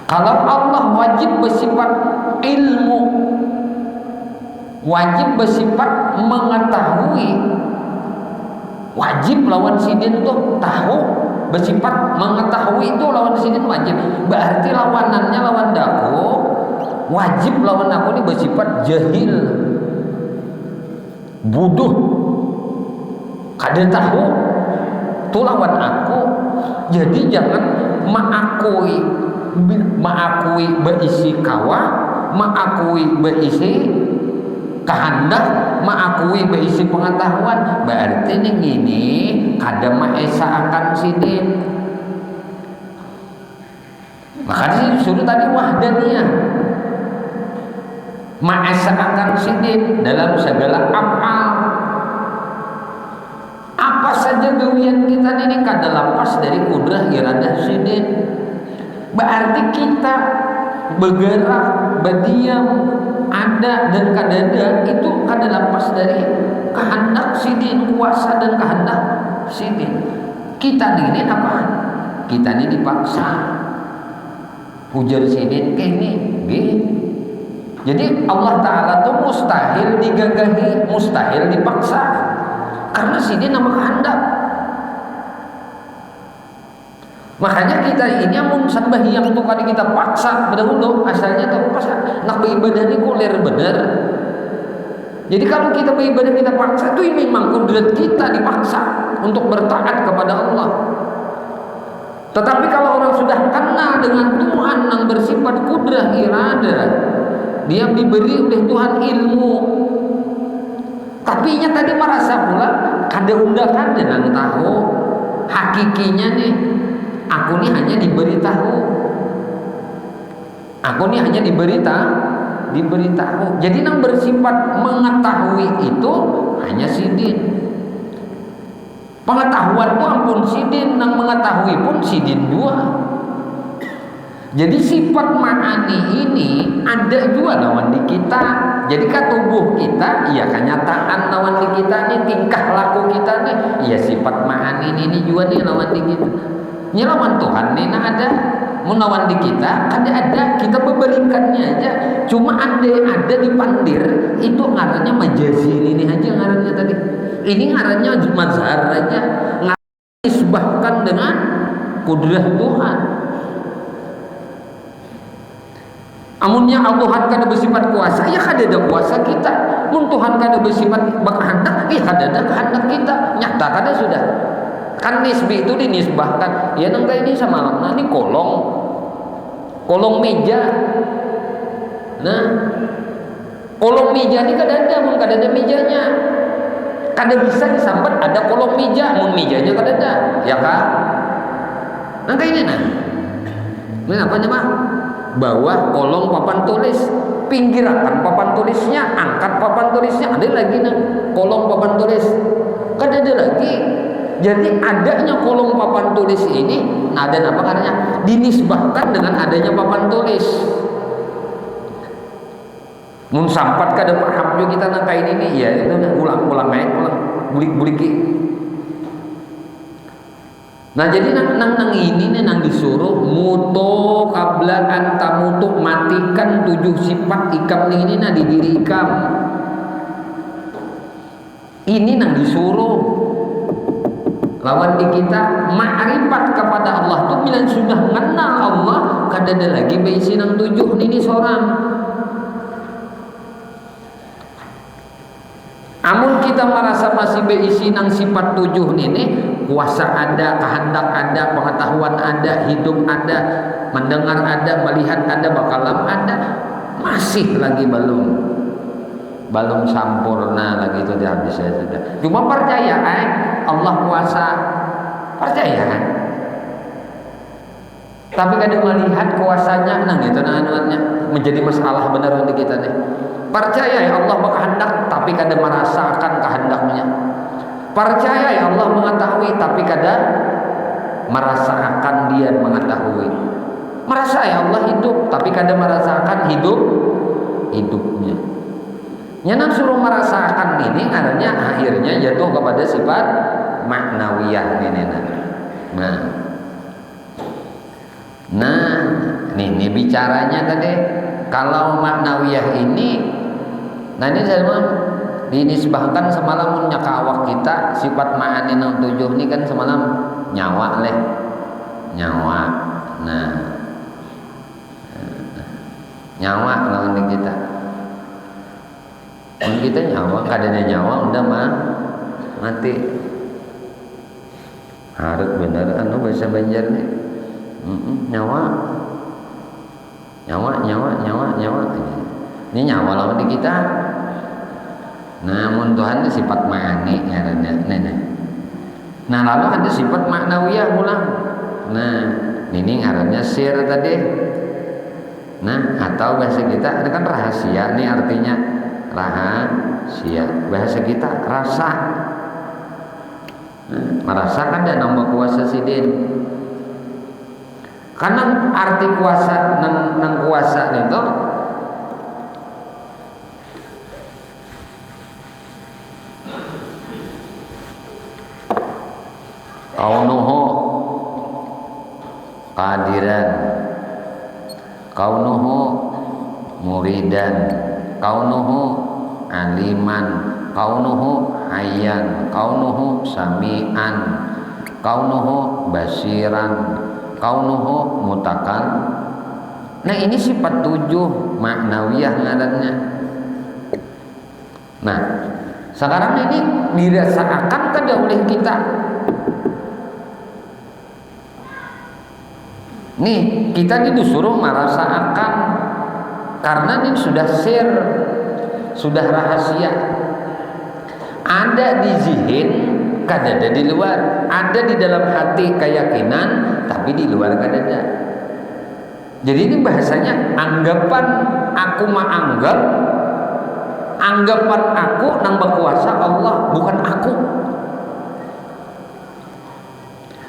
Kalau Allah wajib bersifat ilmu, wajib bersifat mengetahui, wajib lawan sidin tuh tahu, bersifat mengetahui itu lawan sidin wajib. Berarti lawanannya lawan daku, wajib lawan aku ini bersifat jahil, bodoh, kada tahu, itu lawan aku. Jadi jangan mengakui berisi kawa, mengakui berisi kehendak, mengakui berisi pengetahuan, berarti ini kada maesa akan sidin. Makanya disuruh tadi wahdaniyah, maesa akan sidin dalam segala amal. Apa saja gawian kita ini kada lepas dari kudrah iradah sidin. Berarti kita bergerak, berdiam, ada dan kadada itu kada lepas dari kehendak sidin, kuasa dan kehendak sidin. Kita ini apa? Kita ini dipaksa. Ujar sidin kene, jadi Allah Ta'ala itu mustahil digagahi, mustahil dipaksa, karena sidin nama kehendak. Makanya kita ini yang sembahyang tuh kali kita paksa berdahulu, asalnya tuh pas nak beribadah ini kulir bener. Jadi kalau kita beribadah kita paksa, itu memang kudrat kita dipaksa untuk bertaat kepada Allah. Tetapi kalau orang sudah kenal dengan Tuhan yang bersifat kudrah irada, dia diberi oleh Tuhan ilmu, tapi nya tadi merasa pula kada undakan dengan tahu hakikinya nih. Aku ini hanya diberitahu. Aku ini hanya diberitahu. Jadi yang bersifat mengetahui itu hanya sidin. Pengetahuan itu ampun sidin, yang mengetahui pun sidin dua. Jadi sifat ma'ani ini ada juga lawan di kita. Jadi kan tubuh kita, iya kenyataan lawan di kita nih, tingkah laku kita nih, iya sifat ma'ani ini juga nih lawan di kita. Ini lawan Tuhan nih, nah ada. Mau lawan di kita, ada, kita memberikannya aja. Cuma ada dipandir, itu ngarannya majazil ini aja ngarannya tadi. Ini ngarannya mazhar aja, ngarannya disebahkan dengan kudrah Tuhan. Amunnya Allah kada bersifat kuasa, ya kada ada kuasa kita. Mun Tuhan kada bersifat berkehendak, ya kada ada kehendak kita. Nyata kada sudah. Kan nisbi itu dinisbahkan. Ya nangka ini sama nah ini kolong meja. Nah, kolong meja ini kada ada, mun kada ada mejanya. Kada bisa disambat ada kolong meja, mun mejanya kada ada. Ya kan? Nangka ini nah. Ini apa nih, Pak? Bawah kolong papan tulis, pinggirakan papan tulisnya, angkat papan tulisnya, ada lagi nih kolong papan tulis, kan ada lagi. Jadi adanya kolong papan tulis ini, ada apa katanya? Dinisbahkan dengan adanya papan tulis. Mun sampat kada paham juga kita nangka ini nih, ya itu ulang bulik. Nah jadi nang ini nih nang disuruh muto kabla antamutu, matikan 7 sifat ikam ini nah di diri ikam. Ini nang disuruh lawan di kita ma'rifat kepada Allah tuh bila sudah mengenal Allah kada ada lagi beisi nang 7 ini seorang. Amun kita merasa masih beisi nang sifat 7 ini, kuasa ada, kehendak ada, pengetahuan ada, hidup ada, mendengar ada, melihat ada, bakalam ada, masih lagi belum sempurna lagi itu di habis saya sudah. Cuma percaya Allah kuasa, percaya. Tapi kadang melihat kuasanya nang gitu anuannya menjadi masalah benar untuk kita nih. Percaya ya Allah berkehendak, tapi kadang merasakan kehendaknya. Percaya ya Allah mengetahui, tapi kadang merasakan dia mengetahui. Merasa ya Allah hidup, tapi kadang merasakan hidupnya. Yang suruh merasakan ini karena akhirnya jatuh kepada sifat maknawiyah ini. Nah, ini bicaranya tadi kalau maknawiyah ini, nah ini saya mau dinisbahkan semalam nyakawak kita sifat ma'ani nang 7 ini kan semalam nyawa. Nah nyawa lawan kita. Mun kita nyawa kadang nyawa udah mati. Harus bener bahasa Banjar nih. Nyawa. Ini nyawa lawan di kita. Namun Tuhan itu sifat ma'ani Nah lalu ada sifat maknawiyah ulang. Nah ini ngarannya sir tadi. Nah atau bahasa kita ini kan rahasia nih artinya rahasia. Bahasa kita rasa. Merasakan dan nambah kuasa sidin. Karena arti kuasa nang kuasa itu kaunuhu qadiran, kaunuhu muridan, kaunuhu aliman, kaunuhu hayyan, kaunuhu sami'an, kaunuhu basiran, kaunuhu mutakan. Nah ini sifat 7 maknawiyah ngarannya. Nah sekarang ini dirasakan kada oleh kita. Nih kita disuruh merasakan karena ini sudah sir, sudah rahasia. Ada di zihin, kada ada di luar. Ada di dalam hati keyakinan, tapi di luar kada ada. Jadi ini bahasanya anggapan aku menganggap, anggapan aku nang berkuasa Allah, bukan aku.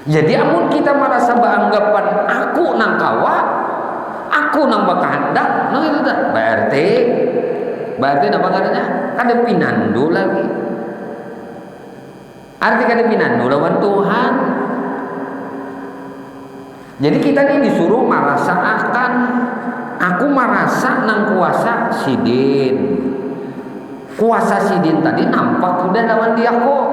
Jadi amun kita merasa beranggapan aku nang kawa, aku nang bakahandak nang itu dah berarti apa katanya kada pinandu lagi arti kada pinandu lawan Tuhan. Jadi kita ini disuruh merasa akan aku merasa nang kuasa sidin. Kuasa sidin tadi nampak sudah lawan dia kok.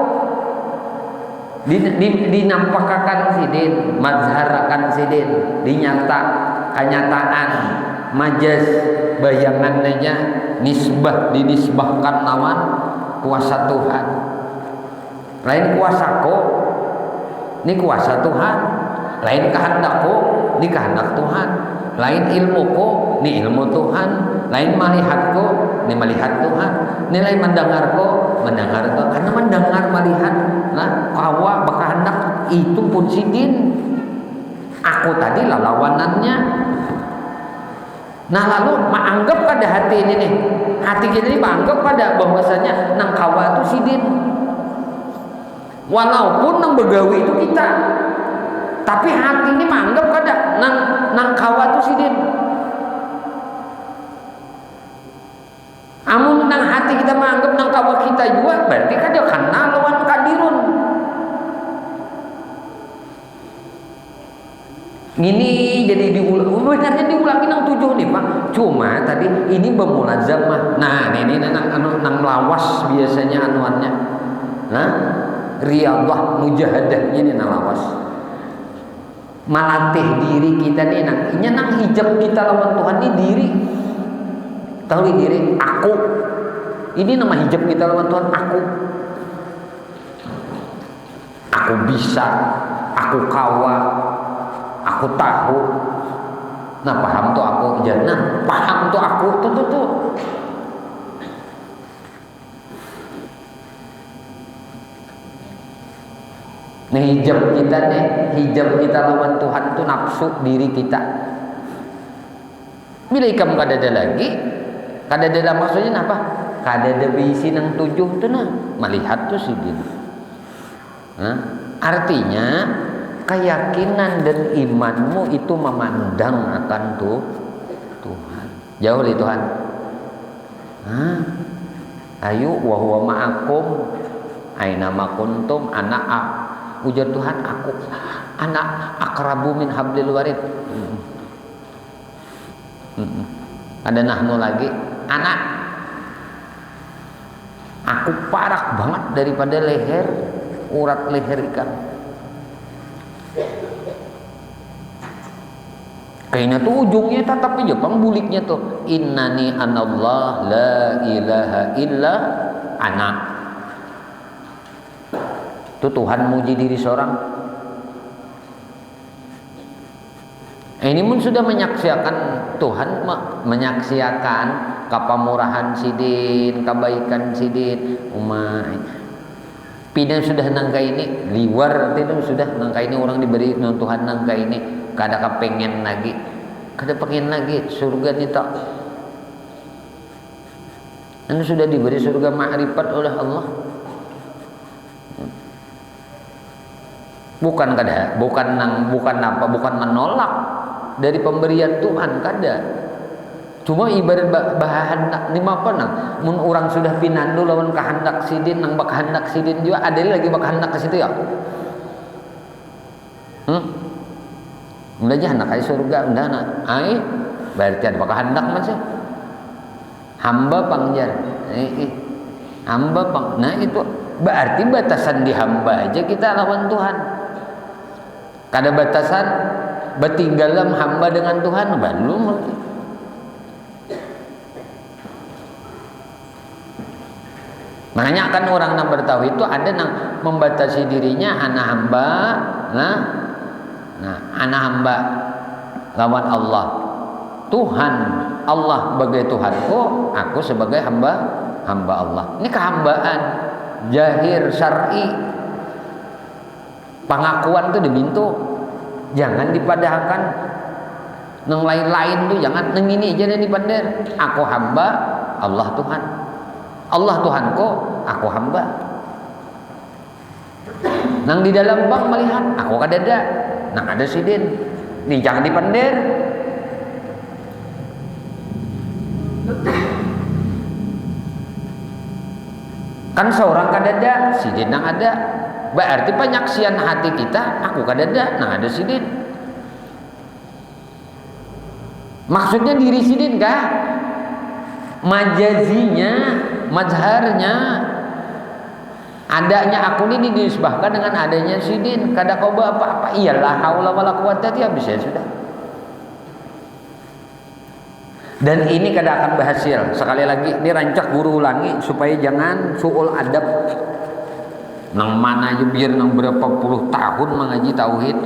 Dinampakakan sidin, mazharakan sidin, kenyataan, majaz bayangan aja, dinisbahkan lawan kuasa Tuhan. Lain kuasa kok, ini kuasa Tuhan. Lain kehendak kok, ini kehendak Tuhan. Lain ilmu kok, ini ilmu Tuhan. Lain melihat kok, ini melihat Tuhan. Nilai mendengar kok, mendengar kok. Karena mendengar melihat, nah kawa bakahandak itu pun sidin. Aku tadi lawanannya. Nah lalu menganggap pada hati ini nih, hati kita ini menganggap pada bahwasanya nang kawa itu sidin. Walaupun nang begawi itu kita, tapi hati ini menganggap kada nang kawa itu sidin. Amun nang hati kita menganggap nang kawa kita juga, berarti kada kana lawan kadirun. Ini jadi sebenarnya diulangi nang 7 nih Pak. Cuma tadi ini bermulazamah. Nah, ini nang lawas biasanya anuannya. Nah, riyadhah mujahadah ini nang lawas. Melatih diri kita nih nang hijab kita lawan Tuhan ini diri. Tahu diri aku. Ini nama hijab kita lawan Tuhan aku. Aku bisa, aku kawa, aku tahu. Nah paham tuh aku jannah, paham tuh aku tuh. Nah hijab kita lawan Tuhan tuh nafsu diri kita. Bila ikam kada ada lagi, kada ada maksudnya apa? Kada ada bisi nang 7 tuh nah, melihat tuh sidin. Nah, artinya keyakinan dan imanmu itu memandang akan Tuhan. Jauh dari Tuhan. Ayo wa huwa ma'akum aina ma kuntum ujar Tuhan aku anak akrabu min hablil warid. Ada nahnu lagi anak aku parak banget daripada leher urat leher ikan. Kayaknya tuh ujungnya tapi Jepang buliknya tuh innani anallah la ilaha illa ana. Itu Tuhan muji diri seorang. Ini pun sudah menyaksikan Tuhan menyaksikan kepamurahan sidin, kebaikan sidin, umai. Pindah sudah nangka ini liwar itu sudah nangka ini orang diberi Tuhan nangka ini kada kepengen lagi surga ni tak. Anda sudah diberi surga ma'rifat oleh Allah. Bukan menolak dari pemberian Tuhan kada. Cuma ibarat bahandak ni apa nang mun orang sudah pinandu lawan kehendak sidin nang bakahandak sidin juga ada lagi bakahandak ke situ ya. Udah aja hendak ai surga udah nak. Ai berarti ada bakahandak masih. Hamba pangjar. Nah itu berarti batasan di hamba aja kita lawan Tuhan. Kada batasan bertinggalam hamba dengan Tuhan belum. Makanya akan orang yang bertauhid itu ada yang membatasi dirinya anak hamba, anak hamba lawan Allah. Tuhan Allah sebagai Tuhanku, aku sebagai hamba Allah. Ini kehambaan jahir syar'i. Pengakuan itu diminta. Jangan dipadahkan nang lain-lain tuh jangan nang ini aja dipander. Aku hamba, Allah Tuhan. Allah Tuhanku, aku hamba. Nang di dalam bank melihat, aku kadada, nang ada sidin. Ini jangan dipander. Kan seorang kadada, sidin nang ada. Berarti penyaksian hati kita, aku kadada, nang ada sidin. Maksudnya diri sidin kah? Majazinya, mazharnya, adanya aku ini dinisbahkan dengan adanya sidin. Kada kau apa-apa, iyalah haula wala quwata ya bisa sudah. Dan ini kada akan berhasil. Sekali lagi, ini rancak guru ulangi supaya jangan suul adab. Nang mana aja biar nang berapa puluh tahun mengaji tauhid,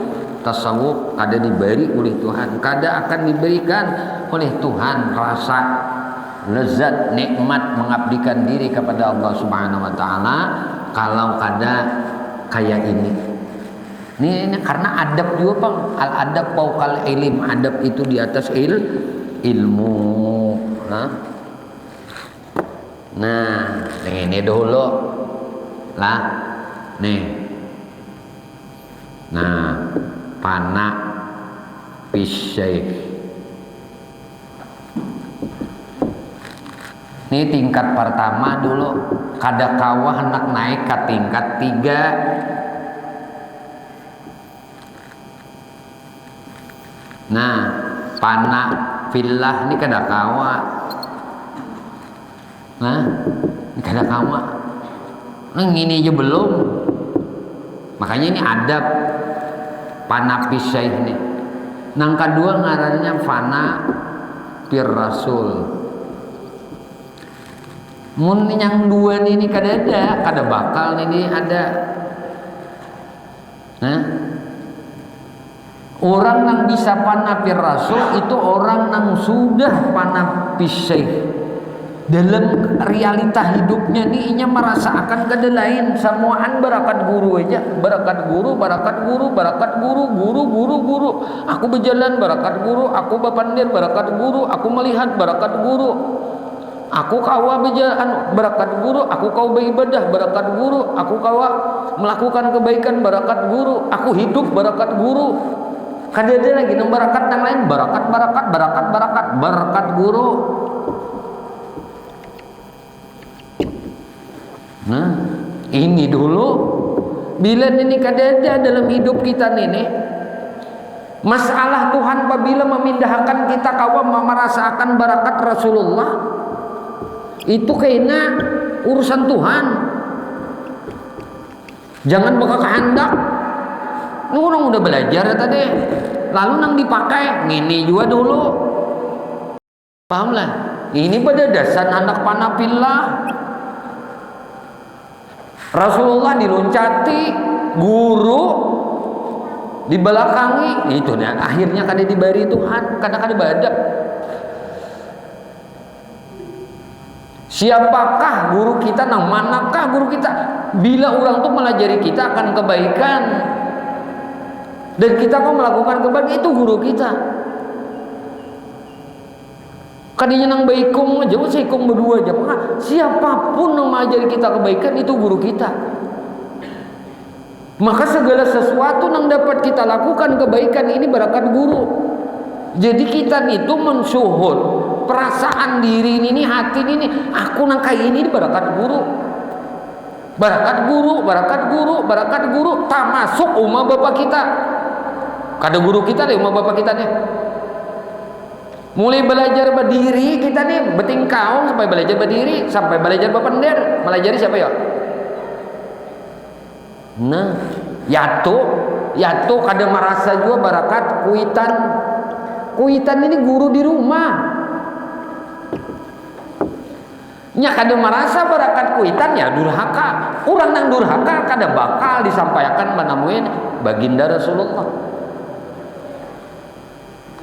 tasawuf kada diberi oleh Tuhan, kada akan diberikan oleh Tuhan rasa lezat nikmat mengabdikan diri kepada Allah Subhanahu wa taala kalau kada kayak ini. Ini karena adab juga, Bang. Al adab fauqal ilm, adab itu di atas ilmu. Nah, ini dulu lah. Nih. Nah, pana pisyaih. Ini tingkat pertama dulu. Kada kawah hendak naik ke tingkat 3. Nah, pana fillah ini kada kawa. Nah, ini kada kawa. Nang ini aja belum. Makanya ini adab pana pisyaih ini. Nang kedua ngarannya fana pir rasul. Mun yang dua ini kada ada, kada bakal ini ada. Nah, orang yang bisa panah pir rasul itu orang yang sudah panah pisyaih. Dalam realita hidupnya nih inya merasakan kada lain, semuaan barakat guru aja, barakat guru, barakat guru, barakat guru, guru. Aku berjalan barakat guru, aku bapandir barakat guru, aku melihat barakat guru. Aku kawa berjalan barakat guru, aku kau beribadah barakat guru, aku kawa melakukan kebaikan barakat guru, aku hidup barakat guru. Kada ada lagi nang barakat nang lain, barakat guru. Nah, ini dulu bila ini kada ada dalam hidup kita nih. Masalah Tuhan apabila memindahkan kita kawa merasakan barakat Rasulullah, itu kena urusan Tuhan. Jangan bakal kehendak. Lu orang udah belajar tadi, lalu nang dipakai ngini juga dulu. Paham lah? Ini pada dasar anak panapillah. Rasulullah diloncati, guru dibelakangi, itu nih akhirnya kada dibari Tuhan, kada badap. Siapakah guru kita, nang manakah guru kita? Bila orang tuh melajari kita akan kebaikan dan kita kok melakukan kebaikan, itu guru kita. Kadinya nang baikum aja, seikum berdua aja. Siapapun yang mengajari kita kebaikan itu guru kita. Maka segala sesuatu yang dapat kita lakukan kebaikan ini berkat guru. Jadi kita itu mensuhud perasaan diri ini, hati ini, aku nang kayak ini berkat guru. Barakat guru, tak masuk umah bapak kita. Kada guru kita deh umah bapak kita nih. Mulai belajar berdiri kita nih betingkau sampai belajar berdiri, sampai belajar bapender, melajari siapa ya? Nah, yaitu kada merasa juga barakat kuitan ini guru di rumah. Nya kada merasa barakat kuitan ya durhaka. Orang nang durhaka kada bakal disampaikan menemuin baginda Rasulullah.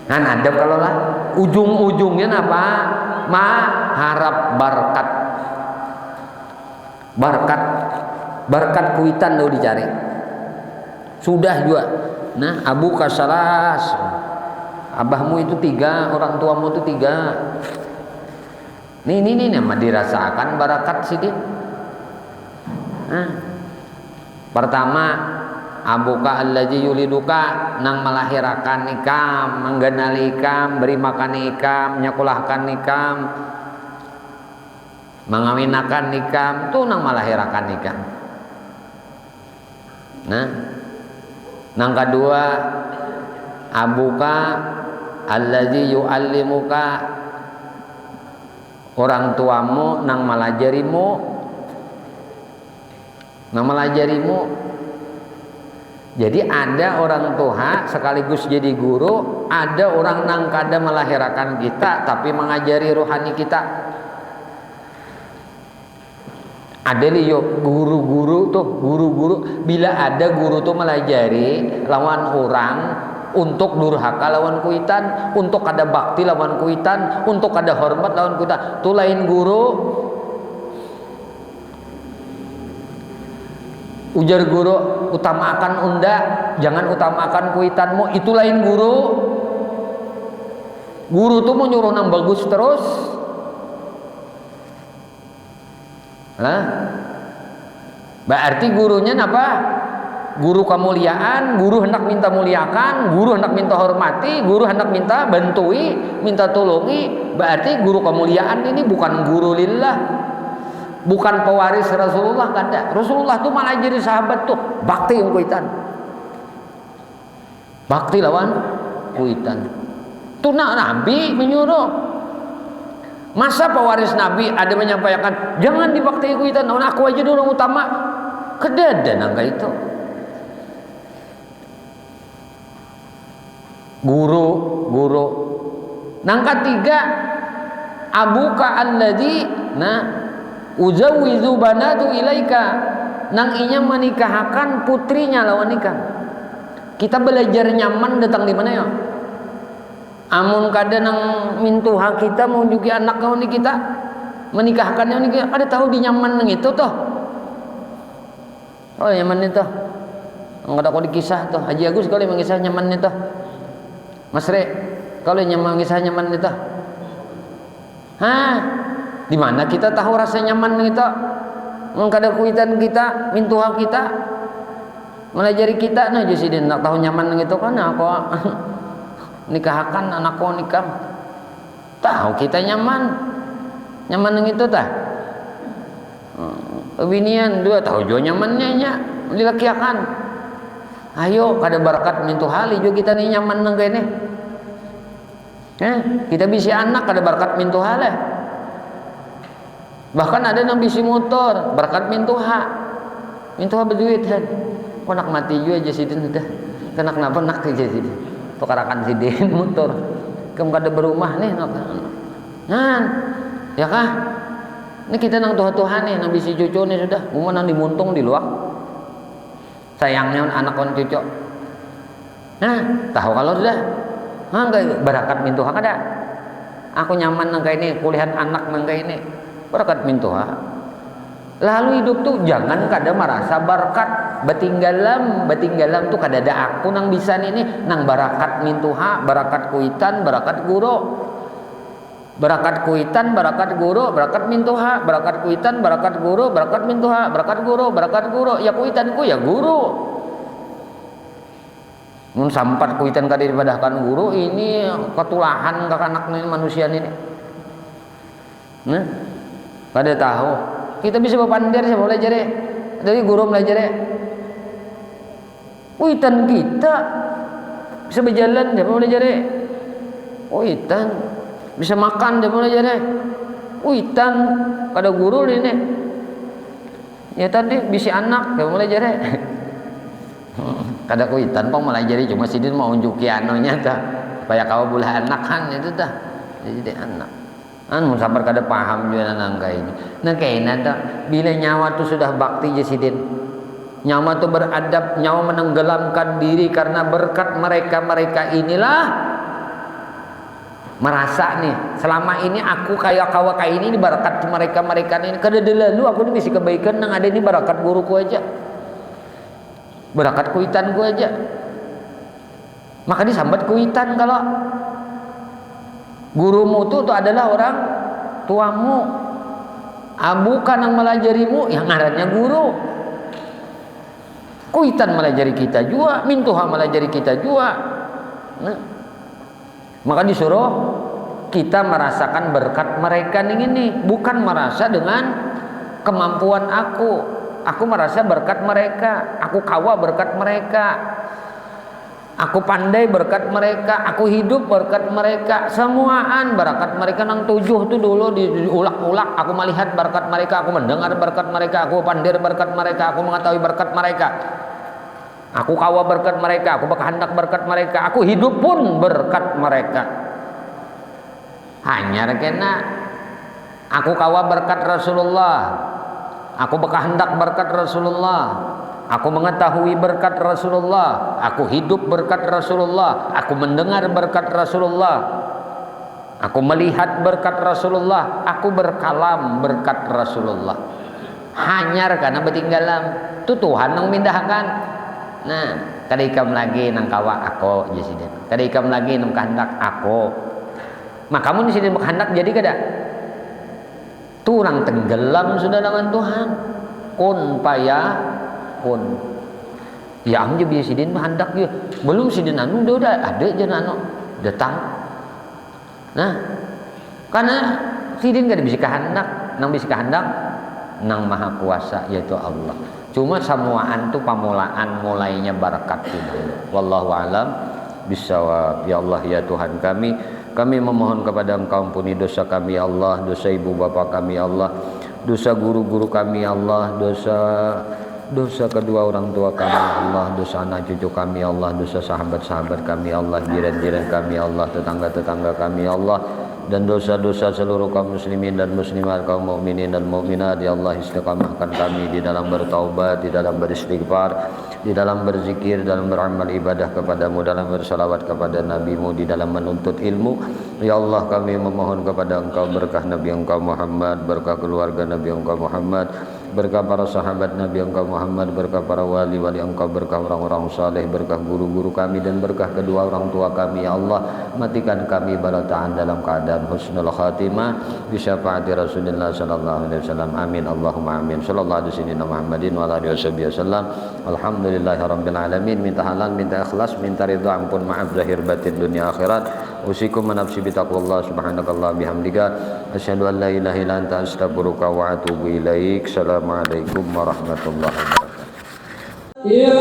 Nah, ada kalau lah ujung-ujungnya apa? Harap berkat kuitan lo dicari. Sudah juga. Nah, abu kasalas, abahmu itu 3, orang tuamu itu 3. Ini nama dirasakan barakat sidin. Nah, pertama abuka allazi yuliduka, nang melahirkan ikam, menggenali ikam, beri makan ikam, nyakulahkan ikam. mengawinakan nikam tuh nang malahirakan nikam. Nah, nang kedua abuka allazi yu'allimuka, orang tuamu nang malajarimu, jadi ada orang tua sekaligus jadi guru, ada orang nang kada melahirkan kita tapi mengajari rohani kita. Ada liyo guru-guru bila ada guru tuh melajari lawan orang untuk durhaka lawan kuitan, untuk ada bakti lawan kuitan, untuk ada hormat lawan kuitan, tuh lain guru. Ujar guru, utamakan unda, jangan utamakan kuitanmu, itu lain guru. Guru tuh mau nyuruh nang bagus terus. Hah? Berarti gurunya apa? Guru kemuliaan, guru hendak minta muliakan, guru hendak minta hormati, guru hendak minta bantui, minta tolongi. Berarti guru kemuliaan ini bukan guru lillah, bukan pewaris Rasulullah. Kada. Rasulullah tuh malah jadi sahabat tuh bakti yang kuitan, bakti lawan kuitan. Tuh Nabi menyuruh. Masa pewaris Nabi ada menyampaikan jangan dibakti kuitan, aku aja dulu orang utama. Kedadan angka itu. Guru. Nang ketiga abuka alladzi uzawizu banatu ilaika, nang inya menikahkan putrinya lawan nikah. Kita belajar nyaman datang di mana ya? Amun kada nang mintuha kita mau juga anak kau ni kita menikahkannya ni kita ada tahu di nyaman nang itu toh. Oh nyaman itu. Enggak ada kau dikisah toh. Haji Agus kalau mengisah nyaman itu. Mas Re, kalau nyaman mengisah nyaman itu. Hah? Di mana kita tahu rasa nyaman itu? Mengkada kuitan kita, mintuha kita, melajari kita, nah jadi dia nak tahu nyaman itu kan aku nikahkan anakku nikah. Tahu kita nyaman yang itu tah. Binian dua tahu juga nyamannya nya dilakiakan. Ayo kada berkat mintu hali juga kita nih nyaman nang kene. Kita bisa anak kada berkat mintu hale. Bahkan ada yang bisi motor berkat mintuha berduit kan. Kok nak mati juga aja sidin dah. Kena kenapa nak aja sidin. Tukarakan sidin motor. Kamu kada berumah nih nah. Ya kah? Ini kita nang tuha-tuha nih nang bisi cucu nih sudah. Umum nang dimuntung di luar. Sayangnya anak kon cucu. Nah, tahu kalau sudah. Enggak berakat mintuha kada. Aku nyaman nang kayak ini, kuliahan anak nang kayak ini. Berakat mintuha. Lalu hidup tuh jangan kada merasa berkat batinggalam tuh kada ada aku nang bisa ini nang barakat mintuha, barakat kuitan, barakat guru. Barakat kuitan, barakat guru, barakat mintuha, barakat kuitan, barakat guru, barakat mintuha, barakat guru, ya kuitanku ya guru. Mun sampat kuitan kada dibadahkan guru, ini ketulahan ke anak manusia ini. Nah, pada tahu kita bisa berpandir siapa belajar dari guru belajar kuitan kita bisa berjalan siapa belajar kuitan bisa makan siapa belajar kuitan pada guru ini ya tadi bisa anak siapa belajar kada kuitan pang melajari cuma sidin mau unjuki anonya ta supaya kau boleh anak kan itu dah jadi anak mun sabar kada paham juga nangka ini nah kayaknya tak bila nyawa tu sudah bakti jasidin nyawa tu beradab nyawa menenggelamkan diri karena berkat mereka inilah merasa nih selama ini aku kayak kawa kayak ini berkat mereka ini kada lalu aku ni misi kebaikan nang ada ini berkat guruku aja berkat kuitanku aja maka disambat kuitan kalau gurumu itu adalah orang tuamu, abukan yang melajarimu, yang ngarannya guru. Kuitan melajari kita juga, mintuha melajari kita juga. Nah, maka disuruh kita merasakan berkat mereka ini, bukan merasa dengan kemampuan aku merasa berkat mereka, aku kawa berkat mereka, aku pandai berkat mereka, aku hidup berkat mereka, semuaan berkat mereka. Nang 7 tuh dulu diulak-ulak, aku melihat berkat mereka, aku mendengar berkat mereka, aku pandai berkat mereka, aku mengetahui berkat mereka, aku kawa berkat mereka, aku berkehendak berkat mereka, aku hidup pun berkat mereka. Hanya kena aku kawa berkat Rasulullah, aku berkehendak berkat Rasulullah, aku mengetahui berkat Rasulullah, aku hidup berkat Rasulullah, aku mendengar berkat Rasulullah, aku melihat berkat Rasulullah, aku berkalam berkat Rasulullah. Hanyar karena bertinggalan itu Tuhan yang memindahkan. Nah, kada ikam lagi nang kawa aku jadi, kada ikam lagi nang kehendak aku. Maka kamu di sini berkehendak jadi kada? Turang tenggelam sudah dengan Tuhan. Kun payah kun. Ya am je biasa sidin berkehendak je. Belum sidin anu udah ada je anu datang. Nah, karena sidin kada bisa kehendak, nang bisa kehendak nang Maha Kuasa yaitu Allah. Cuma samuaan tu pamulaan mulainya barakat itu. Wallahu alam bisawab. Ya Allah ya Tuhan kami memohon kepada Engkau ampuni dosa kami ya Allah, dosa ibu bapa kami ya Allah, dosa guru-guru kami ya Allah, dosa kedua orang tua kami ya Allah, dosa anak cucu kami ya Allah, dosa sahabat-sahabat kami ya Allah, jiran-jiran kami ya Allah, tetangga-tetangga kami ya Allah, dan dosa-dosa seluruh kaum muslimin dan muslimat, kaum mukminin dan mukminat ya Allah. Istiqamahkan kami di dalam bertaubat, di dalam beristighfar, di dalam berzikir, dalam beramal ibadah kepadamu, dalam bersalawat kepada nabimu, di dalam menuntut ilmu ya Allah. Kami memohon kepada Engkau berkah Nabi Engkau Muhammad, berkah keluarga Nabi Engkau Muhammad, berkah para sahabat Nabi Engkau Muhammad, berkah para wali-wali Engkau, berkah orang-orang saleh, berkah guru-guru kami, dan berkah kedua orang tua kami ya Allah. Matikan kami balataan dalam keadaan husnul khatimah bi syafaati Rasulullah sallallahu alaihi wasallam. Amin Allahumma amin. Sallallahu alaihi wasallam Muhammadin wa alihi wasallam. Alhamdulillahirabbil alamin. Minta halal, minta ikhlas, minta ridha, ampun, maaf zahir batin dunia akhirat. Usikum menafsi bitaqwallah subhanakallah bihamdika asyhadu an la ilaha illa anta astaghfiruka wa atubu ilaik. Assalamualaikum warahmatullahi wabarakatuh. Ya